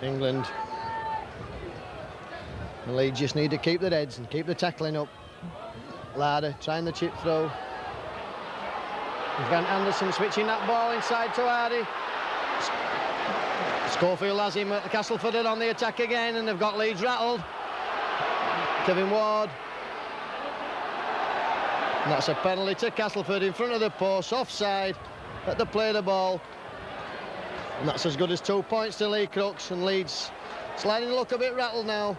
England, the Leeds just need to keep their heads and keep the tackling up. Larder trying the chip throw. Van Anderson switching that ball inside to Hardy. Schofield has him at Castleford on the attack again, and they've got Leeds rattled. Kevin Ward. And that's a penalty to Castleford in front of the post, offside at the play of the ball. And that's as good as 2 points to Lee Crooks, and Leeds sliding to look a bit rattled now.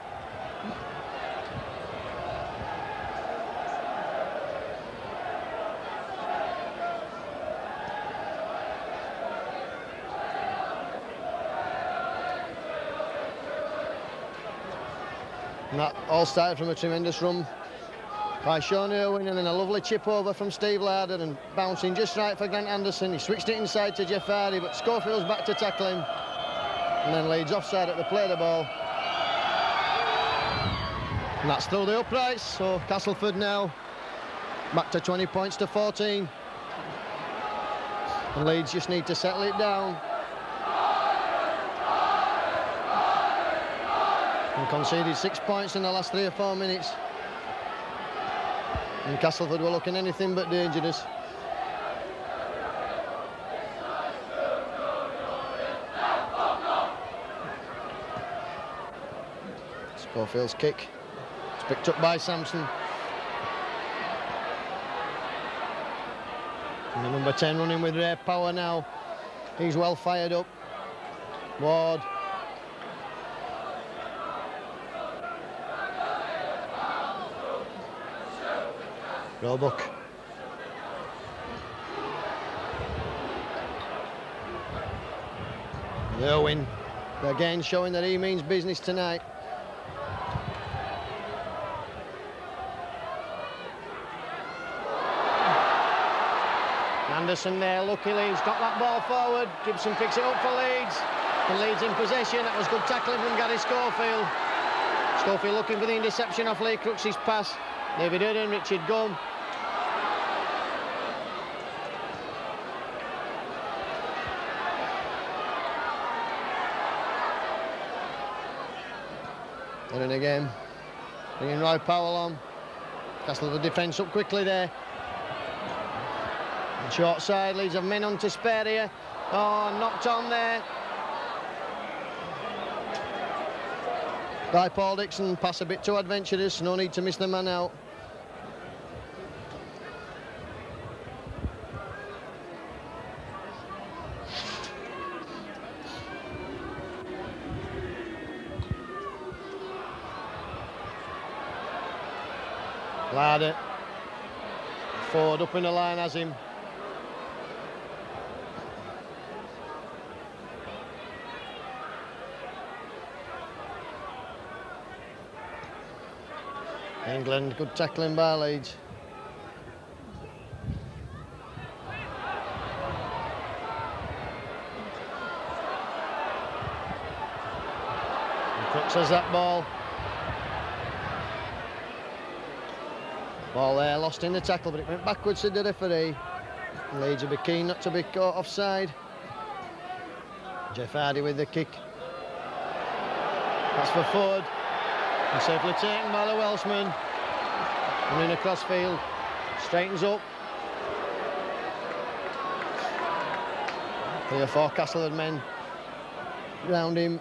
And that all started from a tremendous run by Sean Irwin, and then a lovely chip over from Steve Larder and bouncing just right for Grant Anderson. He switched it inside to Jeff Hardy, but Schofield's back to tackle him. And then Leeds offside at the play of the ball. And that's through the uprights, so Castleford now back to 20 points to 14. And Leeds just need to settle it down. And conceded 6 points in the last 3 or 4 minutes. And Castleford were looking anything but dangerous. Schofield's kick. It's picked up by Sampson. And the number 10 running with rare power now. He's well fired up. Ward. Roebuck. Irwin again showing that he means business tonight. Anderson there, luckily he's got that ball forward. Gibson picks it up for Leeds. And Leeds in possession. That was good tackling from Gary Schofield. Schofield looking for the interception off Lee Crooks' pass. David Eden, Richard Gunn. Eden again. Bringing Roy Powell on. Castle the defence up quickly there. And short side, Leeds have men on to spare here. Oh, knocked on there. By Paul Dixon, pass a bit too adventurous, no need to miss the man out. Larder. Ford up in the line as him. England, good tackling by Leeds. And Crooks has that ball. Ball there, lost in the tackle, but it went backwards to the referee. Leeds will be keen not to be caught offside. Jeff Hardy with the kick. That's for Ford. And safely taken by the Welshman. Running across field. Straightens up. 3 or 4 Castleford men round him.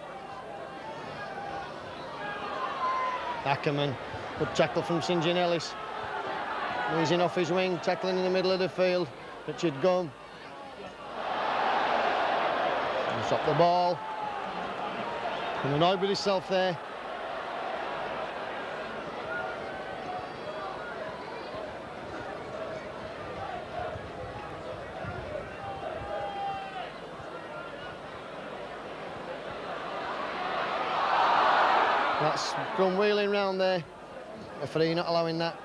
Ackerman. Good tackle from St John Ellis. Easing off his wing, tackling in the middle of the field. Richard Gunn. He's dropped the ball. And annoyed with himself there. That's gone wheeling round there. Referee not allowing that.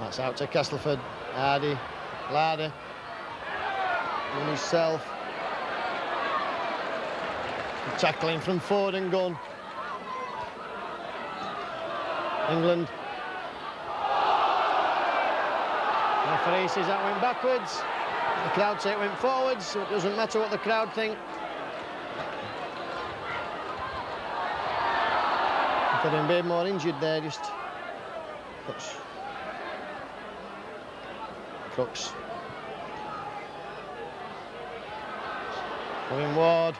That's out to Castleford. Hardy, Larder, on himself. Tackling from Ford and Gunn. England. Referee says that went backwards. The crowd say it went forwards, so it doesn't matter what the crowd think. Could have been more injured there, just. Crooks. Kevin Ward.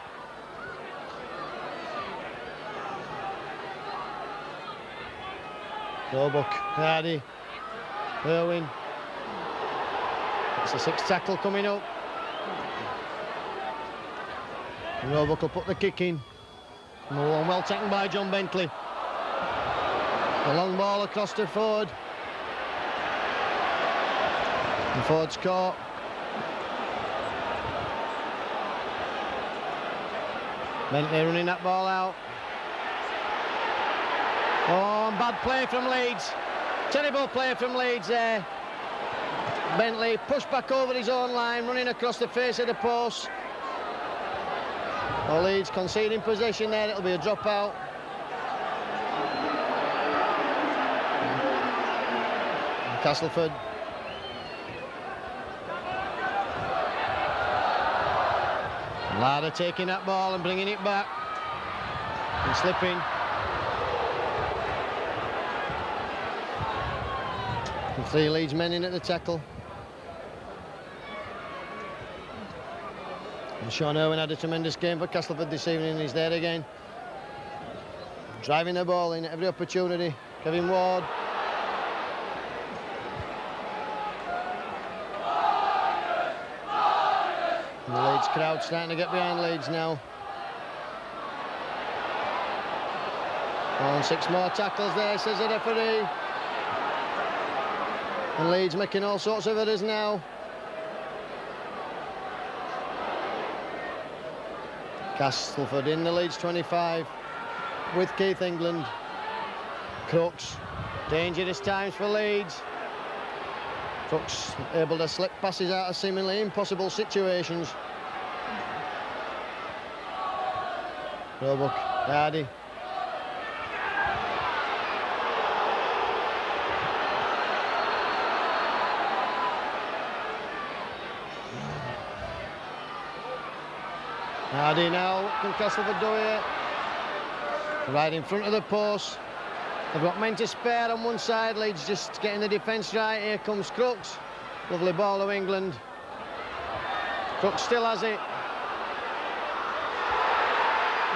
Roebuck, Hardy, Irwin. It's a 6th tackle coming up. Roebuck will put the kick in. And well taken by John Bentley. The long ball across to Ford. And Ford's caught. Bentley running that ball out. Oh, and bad play from Leeds. Terrible play from Leeds there. Bentley pushed back over his own line, running across the face of the post. Well, Leeds conceding possession there. It'll be a dropout. Castleford. Larder taking that ball and bringing it back. And slipping. And 3 Leeds men in at the tackle. And Sean Irwin had a tremendous game for Castleford this evening. He's there again. Driving the ball in at every opportunity. Kevin Ward. And the Leeds crowd starting to get behind Leeds now. And 6 more tackles there, says the referee. And Leeds making all sorts of errors now. Castleford in the Leeds 25 with Keith England. Crooks, dangerous times for Leeds. Crooks able to slip passes out of seemingly impossible situations. Roebuck, Hardy. Hardy now, what can Castleford do here? Right in front of the post. They've got men to spare on one side. Leeds just getting the defence right. Here comes Crooks. Lovely ball to England. Crooks still has it.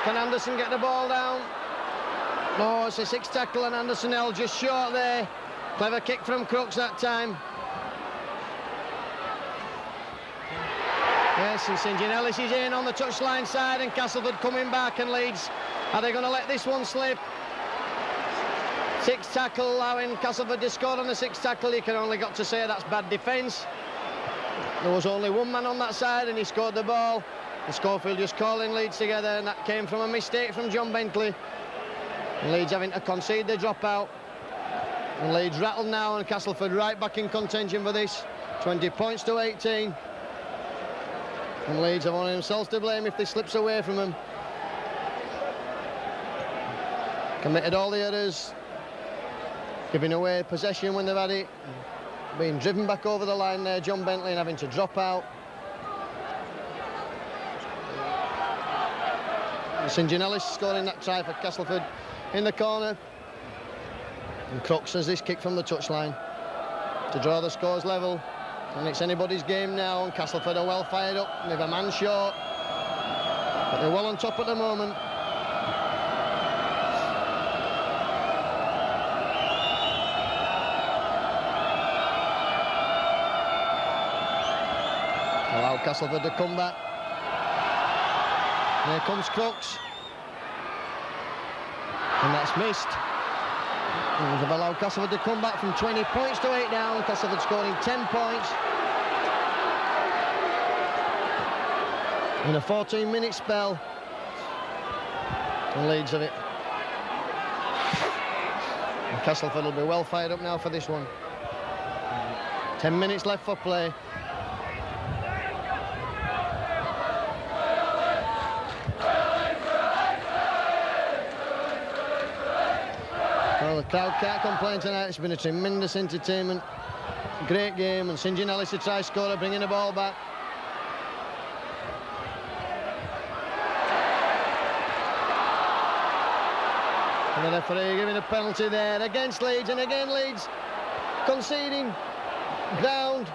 Can Anderson get the ball down? No, it's a 6th tackle and Anderson held just short there. Clever kick from Crooks that time. Yes, and St. John Ellis is in on the touchline side and Castleford coming back, and Leeds, are they going to let this one slip? 6th tackle, allowing Castleford to score on the 6th tackle. You can only got to say that's bad defence. There was only one man on that side and he scored the ball. And Schofield just calling Leeds together, and that came from a mistake from John Bentley. And Leeds having to concede the dropout. And Leeds rattled now, and Castleford right back in contention for this. 20 points to 18. And Leeds have only themselves to blame if they slips away from them. Committed all the errors. Giving away possession when they've had it. Being driven back over the line there, John Bentley, and having to drop out. St. John Ellis scoring that try for Castleford in the corner. And Crooks has this kick from the touchline to draw the scores level. And it's anybody's game now, and Castleford are well fired up. They've a man short, but they're well on top at the moment. Allow Castleford to come back. Here comes Crooks. And that's missed. And they've allowed Castleford to come back from 20 points to 8 down. Castleford scoring 10 points in a 14-minute spell. And Leeds have it. And Castleford will be well fired up now for this one. 10 minutes left for play. Well, the crowd can't complain tonight. It's been a tremendous entertainment. Great game, and St. John Ellis to try scorer, bringing the ball back. And the referee giving a penalty there against Leeds, and again Leeds conceding ground.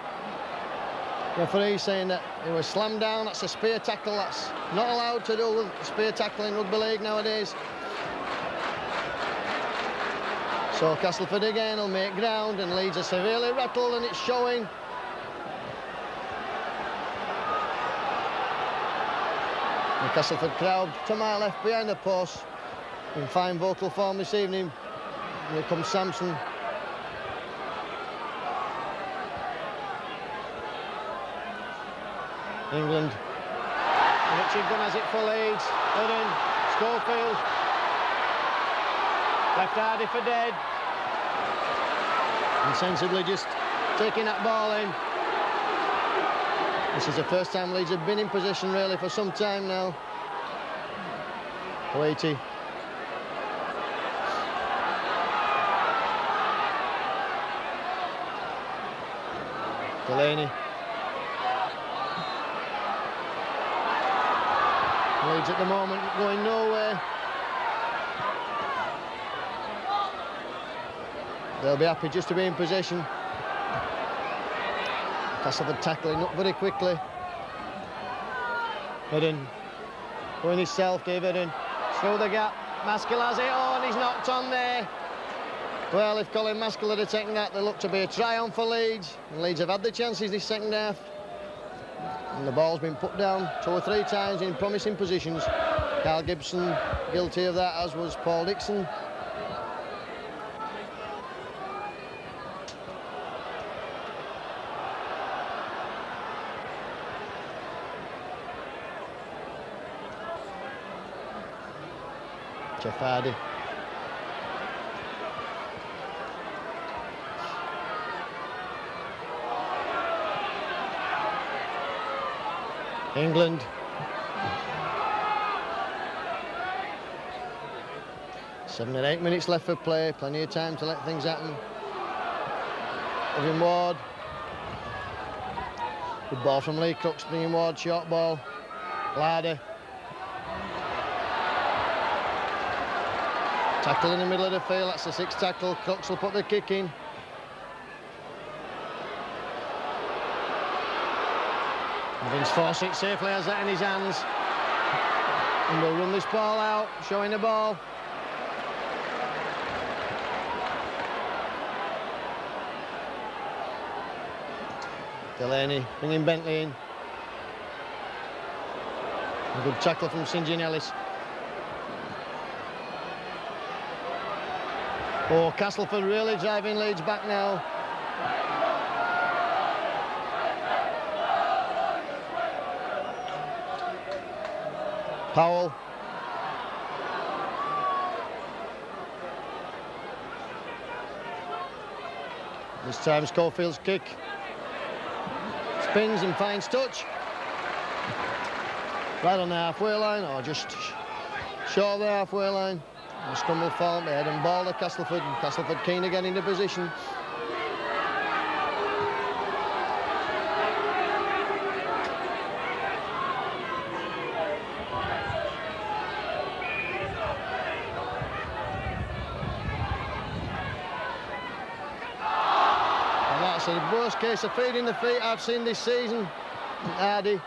Referee saying that he was slammed down. That's a spear tackle. That's not allowed to do with spear tackle in rugby league nowadays. So Castleford again will make ground, and Leeds are severely rattled, and it's showing. The Castleford crowd to my left behind the post in fine vocal form this evening. Here comes Samson. England. Richard Gunn has it for Leeds. Hudden, Schofield. Left Hardy for dead. Insensibly just taking that ball in. This is the first time Leeds have been in possession really for some time now. Waity. Delaney. Leeds at the moment going nowhere. They'll be happy just to be in possession. Castleford tackling up very quickly. Hudden going himself, David Hudden. Through the gap. Maskell has it. Oh, and he's knocked on there. Well, if Colin Maskell had taken that, there looked to be a triumph for Leeds. And Leeds have had the chances this second half. And the ball's been put down 2 or 3 times in promising positions. Carl Gibson guilty of that, as was Paul Dixon. Jeff Hardy. England. Seven or 8 minutes left for play. Plenty of time to let things happen. Evan Ward. Good ball from Lee Crooks, bringing Ward, short ball. Larder. Tackle in the middle of the field, that's the 6th tackle. Crooks will put the kick in. Vince Fawcett safely has that in his hands. And will run this ball out, showing the ball. Delaney bringing Bentley in. A good tackle from St John Ellis. Oh, Castleford really driving Leeds back now. Powell. This time Schofield's kick. Spins and finds touch. Right on the halfway line, or just short of the halfway line. The scrum will fall ahead and ball to Castleford, and Castleford keen again into position. And that's the worst case of feeding the feet I've seen this season. Hardy.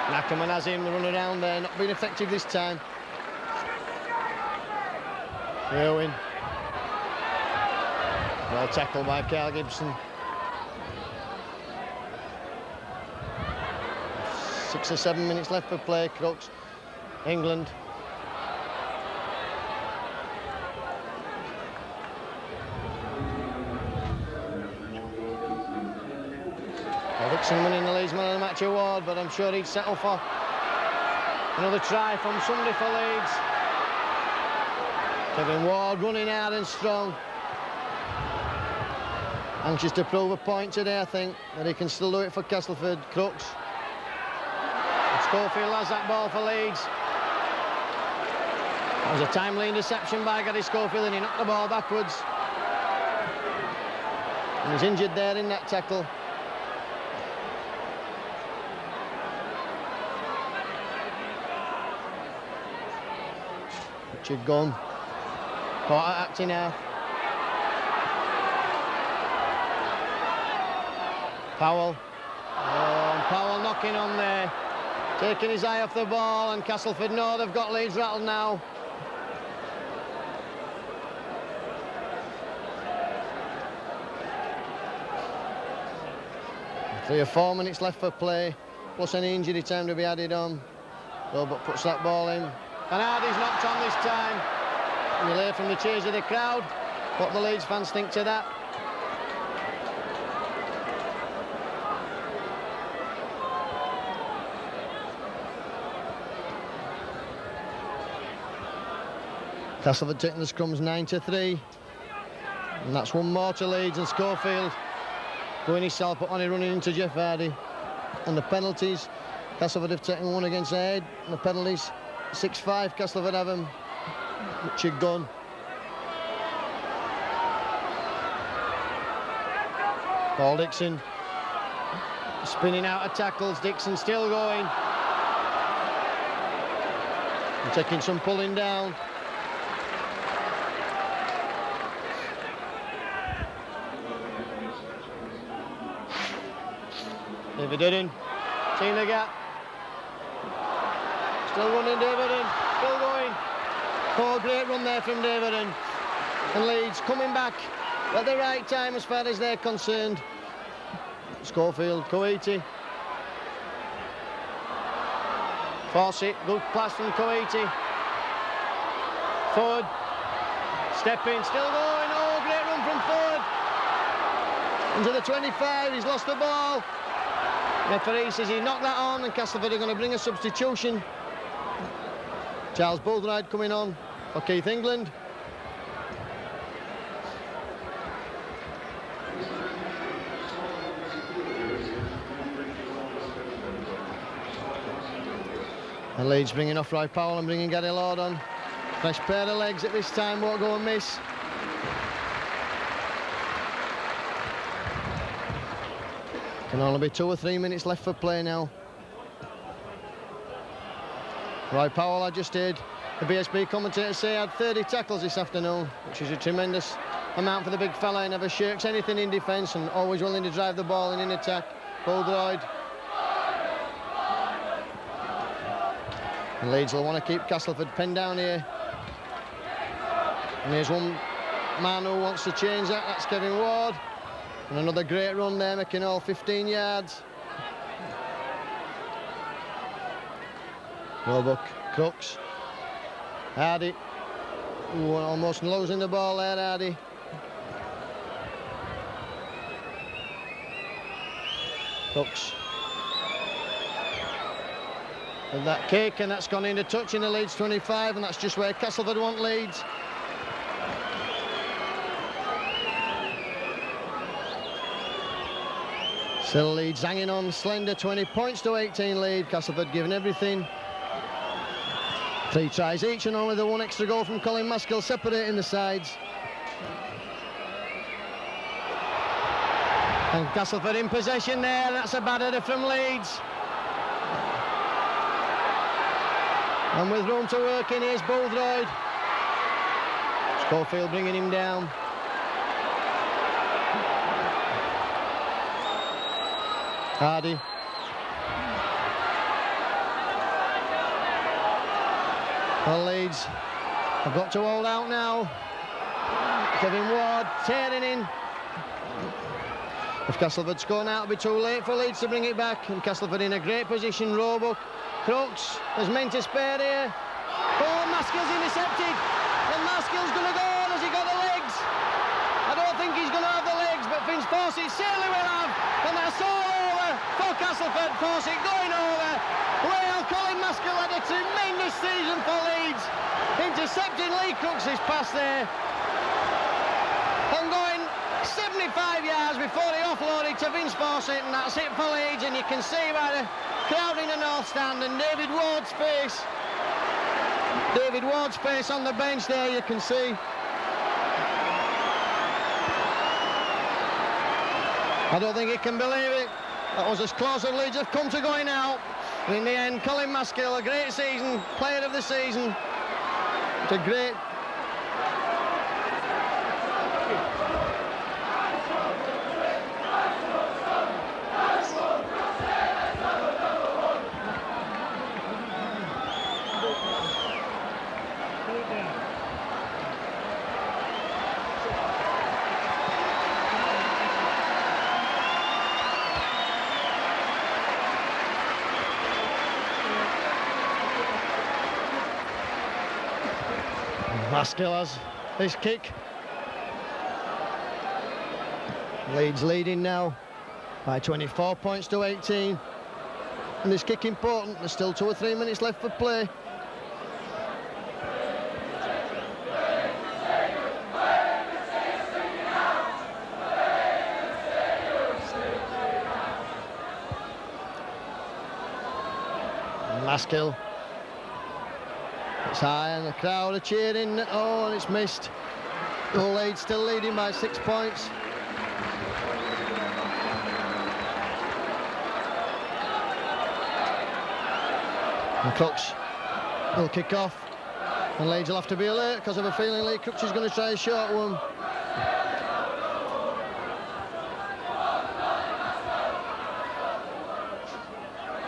Ackerman has him running around there, not being effective this time. Irwin. Well tackled by Carl Gibson. 6 or 7 minutes left for play. Crooks. England. Dixon winning the Leeds Man of the Match award, but I'm sure he'd settle for another try from somebody for Leeds. Kevin Ward running hard and strong. Anxious to prove a point today, I think, that he can still do it for Castleford. Crooks. And Schofield has that ball for Leeds. That was a timely interception by Gary Schofield, and he knocked the ball backwards. And he's injured there in that tackle. Richard Gunn. Caught at acting now. Powell. Oh, and Powell knocking on there. Taking his eye off the ball, and Castleford know they've got Leeds rattled now. Three or 4 minutes left for play, plus any injury time to be added on. Robert puts that ball in. And Hardy's knocked on this time. And you'll hear from the cheers of the crowd what the Leeds fans think to that. Castleford taking the scrums 9-3. And that's one more to Leeds, and Schofield going himself, but only running into Jeff Hardy. And the penalties, Castleford have taken one against their head. And the penalties, 6-5, Castleford have them. Richard Gunn. Paul Dixon. Spinning out of tackles, Dixon still going. And taking some pulling down. David Aaron, seeing the gap. Still running David Aaron, still going. Oh, great run there from David Aaron. And Leeds coming back at the right time as far as they're concerned. Schofield, Coiti. Fawcett, good pass from Coiti. Ford, stepping, still going. Oh, great run from Ford. Into the 25, he's lost the ball. Referee says he knocked that on, and Castleford are going to bring a substitution. Charles Boldride coming on for Keith England. And Leeds bringing off Roy Powell and bringing Gary Lord on. Fresh pair of legs at this time, won't go and miss. Can only be 2 or 3 minutes left for play now. Roy Powell, I just heard the BSB commentator say, had 30 tackles this afternoon, which is a tremendous amount for the big fella. He never shirks anything in defence and always willing to drive the ball in attack. Boldroyd. And Leeds will want to keep Castleford pinned down here. And here's one man who wants to change that, that's Kevin Ward. And another great run there, making all 15 yards. Roebuck, Crooks, Hardy. Ooh, almost losing the ball there, Hardy. Crooks. With that kick, and that's gone into touch in the Leeds 25, and that's just where Castleford want Leeds. Still Leeds hanging on slender, 20 points to 18 lead. Castleford giving everything. 3 tries each, and only the 1 extra goal from Colin Maskell separating the sides. And Castleford in possession there. That's a bad header from Leeds. And with room to work in, here's Boldroyd. Schofield bringing him down. Hardy. Well, Leeds have got to hold out now. Kevin Ward tearing in. If Castleford score now, it'll be too late for Leeds to bring it back. And Castleford in a great position. Roebuck, Crooks, there's men to spare here. Oh, Maskell's intercepted. And Maskell's going to go. Has he got the legs? I don't think he's going to have the legs, but Vince Fawcett certainly will have. And that's all over for Castleford. Fawcett going over. Well, Colin Maskell had a tremendous season for Leeds. Intercepting Lee Crooks' pass there. And going 75 yards before he offloaded to Vince Fawcett, and that's it for Leeds. And you can see by the crowd in the north stand and David Ward's face. David Ward's face on the bench there, you can see. I don't think he can believe it. That was as close as Leeds have come to going out. And in the end, Colin Maskell, a great season, player of the season. It's a great... Maskell has his kick. Leeds leading now by 24 points to 18. And this kick important. There's still 2 or 3 minutes left for play. Maskell. It's high and the crowd are cheering. Oh, and it's missed. Leeds still leading by 6 points. And Crooks will kick off. And Leeds will have to be alert because I have a feeling Lee Crooks is going to try a short one.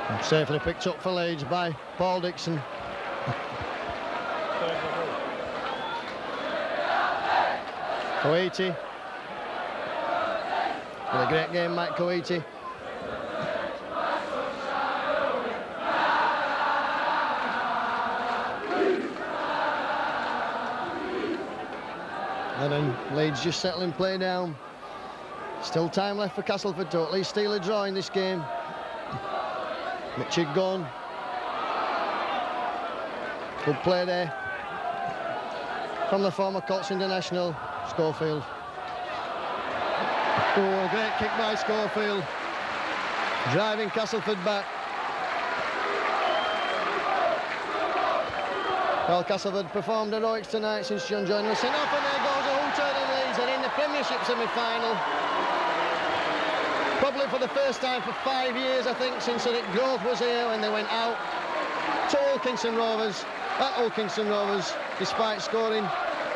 And safely picked up for Leeds by Paul Dixon. Coiti. What a great game, Mike Coiti. And then Leeds just settling play down. Still time left for Castleford to at least steal a draw in this game. Mitchell gone. Good play there from the former Colts international, Schofield. Oh, a great kick by Schofield. Driving Castleford back. Well, Castleford performed heroics tonight since John Joyner was sent off, and there goes a hooter in Leeds. They're in the Premiership semi-final. Probably for the first time for 5 years, I think, since Eric Grove was here when they went out to Ulkinson Rovers. At Ulkinson Rovers, despite scoring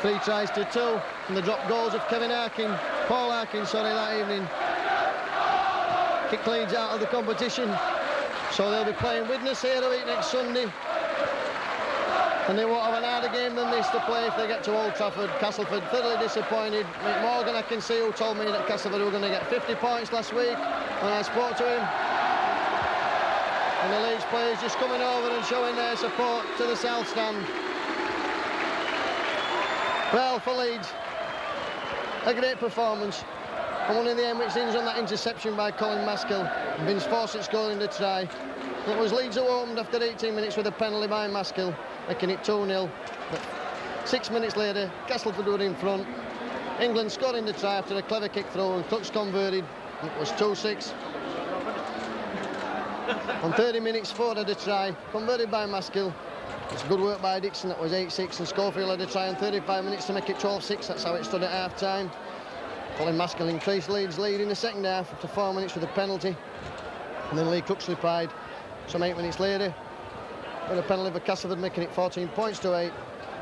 3 tries to 2 and the drop goals of Paul Harkin, that evening. Kicked Leeds out of the competition. So they'll be playing Widnes here a week next Sunday. And they won't have an harder game than this to play if they get to Old Trafford. Castleford thoroughly disappointed. Mick Morgan, I can see, who told me that Castleford were going to get 50 points last week when I spoke to him. And the Leeds players just coming over and showing their support to the South Stand. Well, for Leeds, a great performance. And one in the end which ends on that interception by Colin Maskell. Vince Fawcett scoring the try. It was Leeds who opened after 18 minutes with a penalty by Maskell, making it 2-0. But 6 minutes later, Castleford were in front. England scoring the try after a clever kick throw, and Crooks converted. It was 2-6. On 30 minutes, Ford had a try, converted by Maskell. It's good work by Dixon, that was 8-6, and Schofield had a try in 35 minutes to make it 12-6. That's how it stood at half-time. Colin Maskell increased Leeds' lead in the second half after 4 minutes with a penalty. And then Lee Crooks replied some 8 minutes later with a penalty for Castleford, making it 14 points to 8.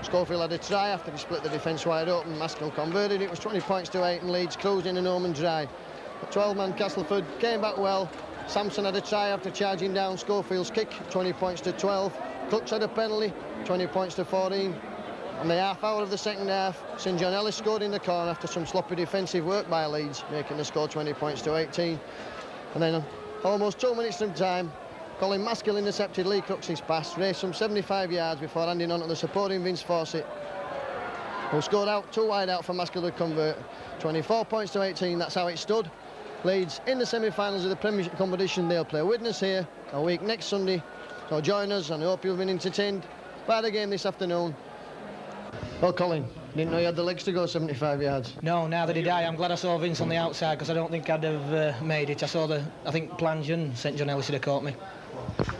Schofield had a try after he split the defence wide open. Maskell converted. It was 20 points to 8, and Leeds cruised in an home and dry. But 12-man Castleford came back well. Sampson had a try after charging down Schofield's kick, 20 points to 12. Crooks had a penalty, 20 points to 14. On the half hour of the second half, St John Ellis scored in the corner after some sloppy defensive work by Leeds, making the score 20 points to 18. And then almost 2 minutes from time, Colin Maskell intercepted Lee Crooks' pass, raced some 75 yards before handing on to the supporting Vince Fawcett, who scored out, 2 wide out for Maskell to convert. 24 points to 18, that's how it stood. Leeds in the semi-finals of the Premiership competition. They'll play Widnes here a week next Sunday. So join us, and I hope you've been entertained by the game this afternoon. Well, Colin, didn't know you had the legs to go 75 yards. No, neither did I. I'm glad I saw Vince on the outside, because I don't think I'd have made it. I think Plange and St John Ellis would have caught me.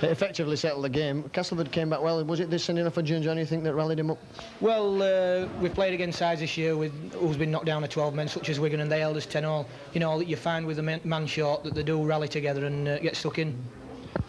It effectively settled the game. Castleford came back well. Was it this sending off for John, you think, that rallied him up? Well, we've played against sides this year who's been knocked down to 12 men, such as Wigan, and they held us 10-all. You know, you find with the man short that they do rally together and get stuck in.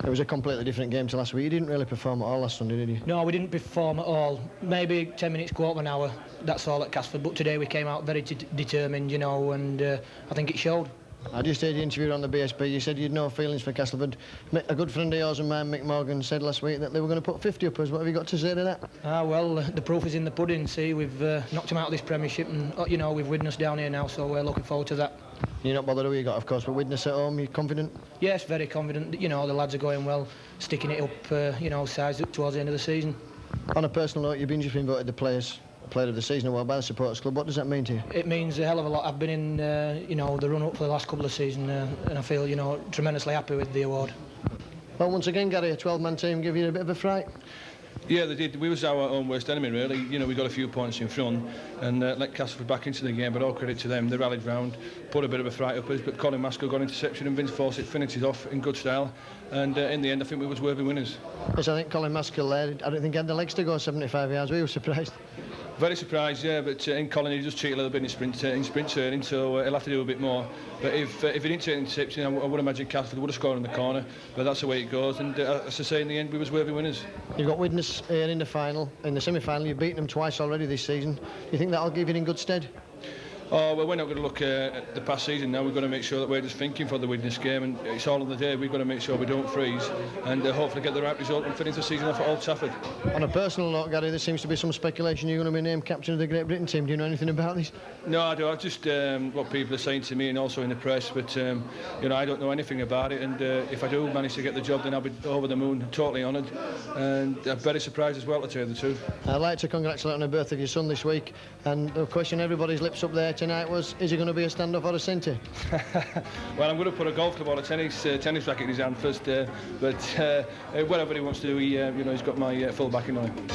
It was a completely different game to last week. You didn't really perform at all last Sunday, did you? No, we didn't perform at all. Maybe 10 minutes, quarter of an hour, that's all at Castleford. But today we came out very determined, you know, and I think it showed. I just heard you interviewed on the BSP. You said you had no feelings for Castleford. A good friend of yours and mine, Mick Morgan, said last week that they were going to put 50 uppers. What have you got to say to that? Well, the proof is in the pudding. See, we've knocked them out of this Premiership, and you know, we've Widnes down here now, so we're looking forward to that. You're not bothered who you got, of course, but Widnes at home, you're confident? Yes, very confident. You know, the lads are going well, sticking it up, you know, sides up towards the end of the season. On a personal note, you've been just been voted the Players Player of the Season award by the Supporters Club. What does that mean to you? It means a hell of a lot. I've been in, you know, the run-up for the last couple of seasons, and I feel, you know, tremendously happy with the award. Well, once again, Gary, a 12-man team give you a bit of a fright? Yeah, they did. We was our own worst enemy, really. You know, we got a few points in front and let Castleford back into the game, but all credit to them. They rallied round, put a bit of a fright up us, but Colin Maskell got interception and Vince Fawcett finished off in good style. And in the end, I think we was worthy winners. Yes, I think Colin Maskell there, I don't think he had the legs to go 75 yards. We were surprised. Very surprised, yeah, but in Colin he just cheat a little bit in sprint turning, so he'll have to do a bit more. But if he didn't take the interception, I would imagine Castleford would have scored in the corner, but that's the way it goes, and as I say, in the end we was worthy winners. You've got Widnes here in the final, in the semi-final. You've beaten them twice already this season. Do you think that'll give you in good stead? Oh, well, we're not going to look at the past season now. We're going to make sure that we're just thinking for the Widnes game, and it's all on the day. We've got to make sure we don't freeze and hopefully get the right result and finish the season off at Old Trafford. On a personal note, Gary, there seems to be some speculation you're going to be named captain of the Great Britain team. Do you know anything about this? No, I don't. Just what people are saying to me and also in the press, but you know, I don't know anything about it, and if I do manage to get the job, then I'll be over the moon, totally honoured, and I'm very surprised as well, to tell you the truth. I'd like to congratulate on the birth of your son this week, and the question everybody's lips up there tonight was, is he going to be a stand-up or a centre? Well, I'm going to put a golf club or a tennis racket in his hand first, but whatever he wants to do, you know, he's got my full backing on him.